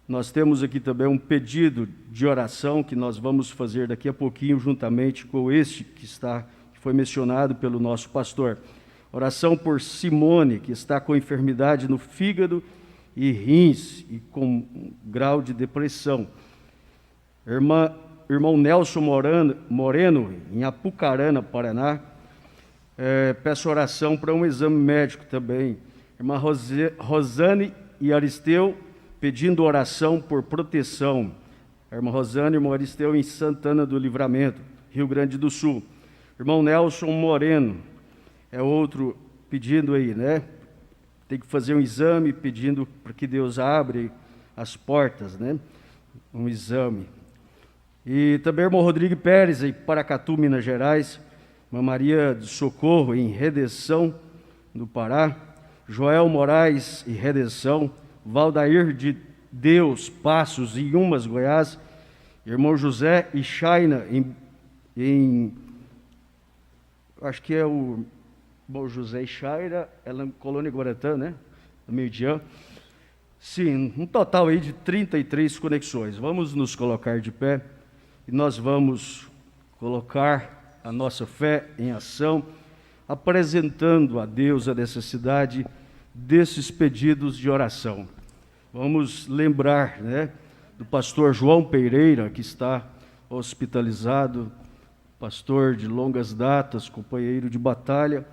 Nós temos aqui também um pedido de oração que nós vamos fazer daqui a pouquinho, juntamente com este que foi mencionado pelo nosso pastor. Oração por Simone, que está com enfermidade no fígado e rins e com um grau de depressão. Irmão Nelson Moreno, em Apucarana, Paraná. Peço oração para um exame médico também. Irmã Rosane e Aristeu, pedindo oração por proteção. Irmã Rosane e irmão Aristeu em Santana do Livramento, Rio Grande do Sul. Irmão Nelson Moreno, outro pedindo aí, né? Tem que fazer um exame, pedindo para que Deus abra as portas, né? Um exame. E também irmão Rodrigo Pérez, em Paracatu, Minas Gerais. Irmã Maria de Socorro, em Redenção, no Pará. Joel Moraes, em Redenção. Valdair de Deus Passos, em Umas, Goiás. Irmão José e Shaina, acho que é o irmão José e Shaira, ela é Colônia Guaratã, né? No meio-dia. Sim, um total aí de 33 conexões. Vamos nos colocar de pé e nós vamos colocar a nossa fé em ação, apresentando a Deus a necessidade desses pedidos de oração. Vamos lembrar, do pastor João Pereira, que está hospitalizado, pastor de longas datas, companheiro de batalha,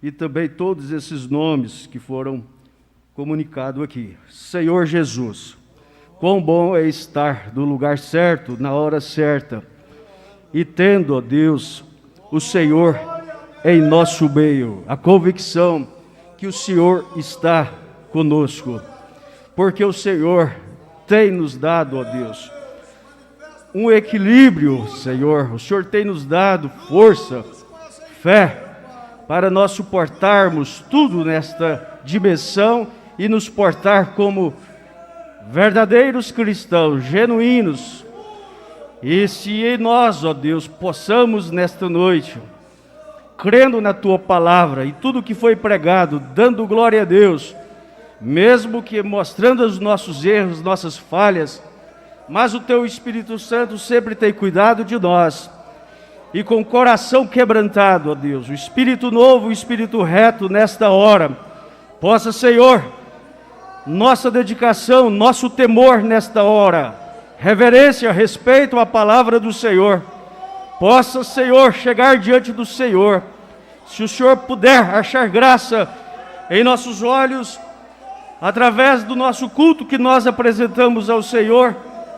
e também todos esses nomes que foram comunicados aqui. Senhor Jesus, quão bom é estar no lugar certo, na hora certa, e tendo, ó Deus, o Senhor em nosso meio, a convicção que o Senhor está conosco, porque o Senhor tem nos dado, ó Deus, um equilíbrio, Senhor. O Senhor tem nos dado força, fé, para nós suportarmos tudo nesta dimensão e nos portar como verdadeiros cristãos, genuínos. E se nós, ó Deus, possamos nesta noite, crendo na Tua palavra e tudo que foi pregado, dando glória a Deus, mesmo que mostrando os nossos erros, nossas falhas, mas o Teu Espírito Santo sempre tem cuidado de nós, e com o coração quebrantado, ó Deus, o Espírito novo, o Espírito reto, nesta hora, possa, Senhor, nossa dedicação, nosso temor nesta hora, reverência, respeito à palavra do Senhor, possa, Senhor, chegar diante do Senhor. Se o Senhor puder achar graça em nossos olhos, através do nosso culto que nós apresentamos ao Senhor,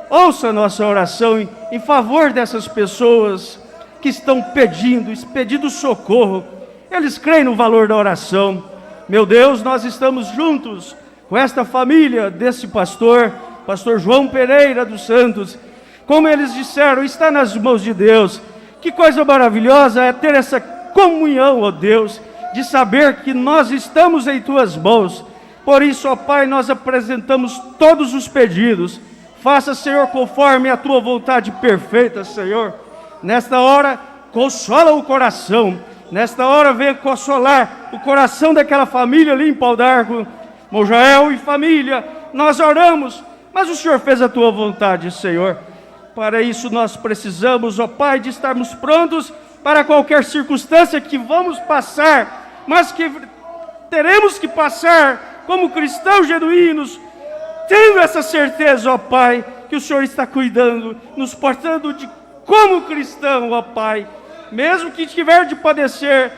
ouça a nossa oração em favor dessas pessoas que estão pedindo socorro. Eles creem no valor da oração. Meu Deus, nós estamos juntos com esta família desse pastor João Pereira dos Santos. Como eles disseram, está nas mãos de Deus. Que coisa maravilhosa é ter essa comunhão, ó Deus, de saber que nós estamos em Tuas mãos. Por isso, ó Pai, nós apresentamos todos os pedidos. Faça, Senhor, conforme a Tua vontade perfeita, Senhor. Nesta hora, consola o coração. Nesta hora, venha consolar o coração daquela família ali em Pau d'Arco, Mojael e família. Nós oramos, mas o Senhor fez a Tua vontade, Senhor. Para isso, nós precisamos, ó Pai, de estarmos prontos para qualquer circunstância que vamos passar, mas que teremos que passar como cristãos genuínos, tendo essa certeza, ó Pai, que o Senhor está cuidando, nos portando de como cristão, ó Pai. Mesmo que tiver de padecer,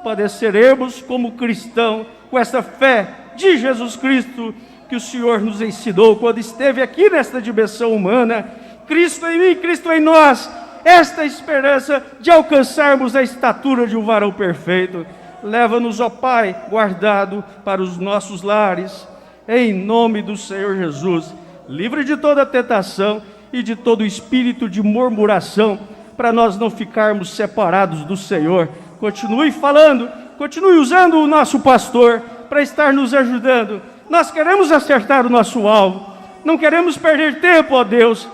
padeceremos como cristão, com essa fé de Jesus Cristo, que o Senhor nos ensinou quando esteve aqui nesta dimensão humana. Cristo em mim, Cristo em nós, esta esperança de alcançarmos a estatura de um varão perfeito. Leva-nos, ó Pai, guardado para os nossos lares, em nome do Senhor Jesus. Livre de toda tentação e de todo espírito de murmuração, para nós não ficarmos separados do Senhor. Continue falando, continue usando o nosso pastor para estar nos ajudando. Nós queremos acertar o nosso alvo, não queremos perder tempo, ó Deus.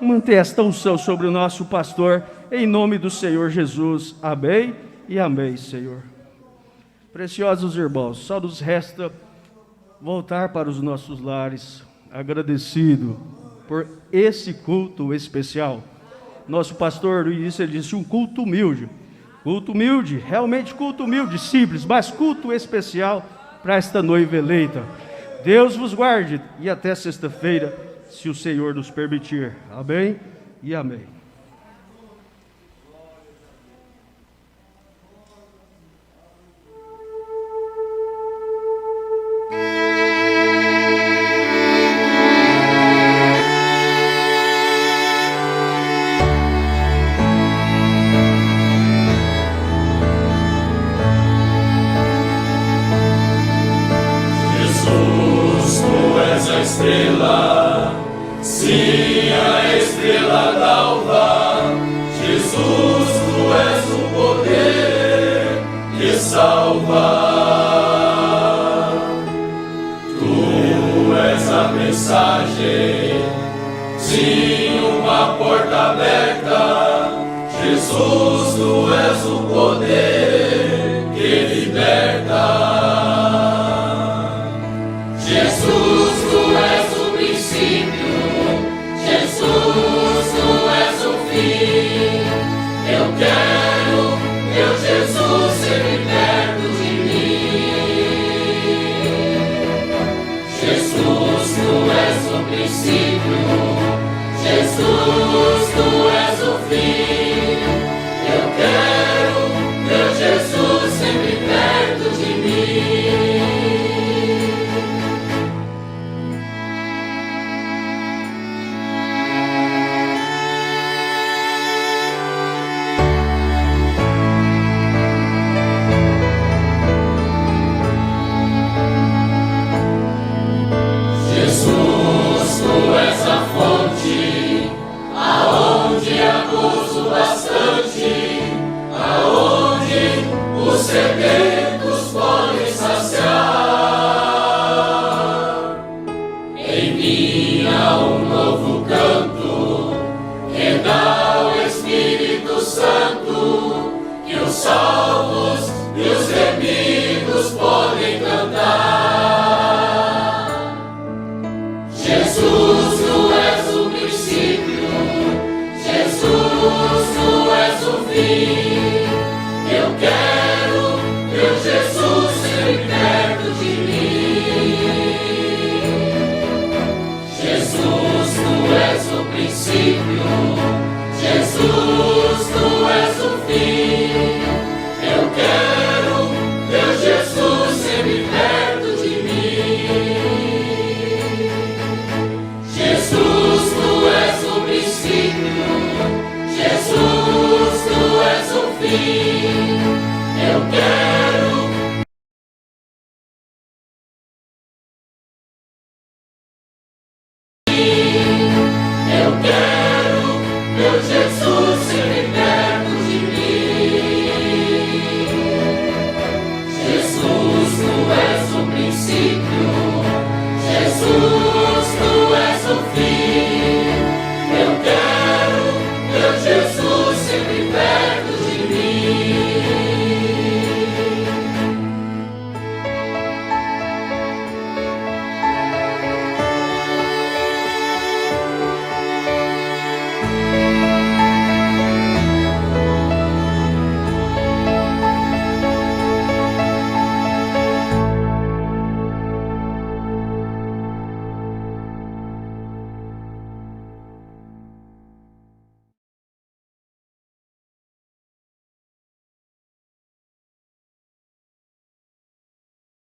Mantenha esta unção sobre o nosso pastor, em nome do Senhor Jesus. Amém e amém, Senhor. Preciosos irmãos, só nos resta voltar para os nossos lares, agradecido por esse culto especial. Nosso pastor Luiz, ele disse um culto humilde, realmente culto humilde, simples, mas culto especial para esta noiva eleita. Deus vos guarde e até sexta-feira, se o Senhor nos permitir. Amém e amém. Estrela, sim, a estrela d'alva. Jesus, Tu és o poder que salva. Tu és a mensagem, sim, uma porta aberta. Jesus, Tu és o poder que liberta. Jesus, Tu és o princípio, Jesus, Tu Jesus sempre perto de mim. Jesus, tu és o princípio, Jesus, tu és o fim. Eu quero meu Jesus sempre perto de mim. Jesus, tu és a fonte, aonde há gozo bastante, aonde os sedentos podem saciar. Em mim há um novo canto, que dá o Espírito Santo, que os salvos e os remidos podem cantar.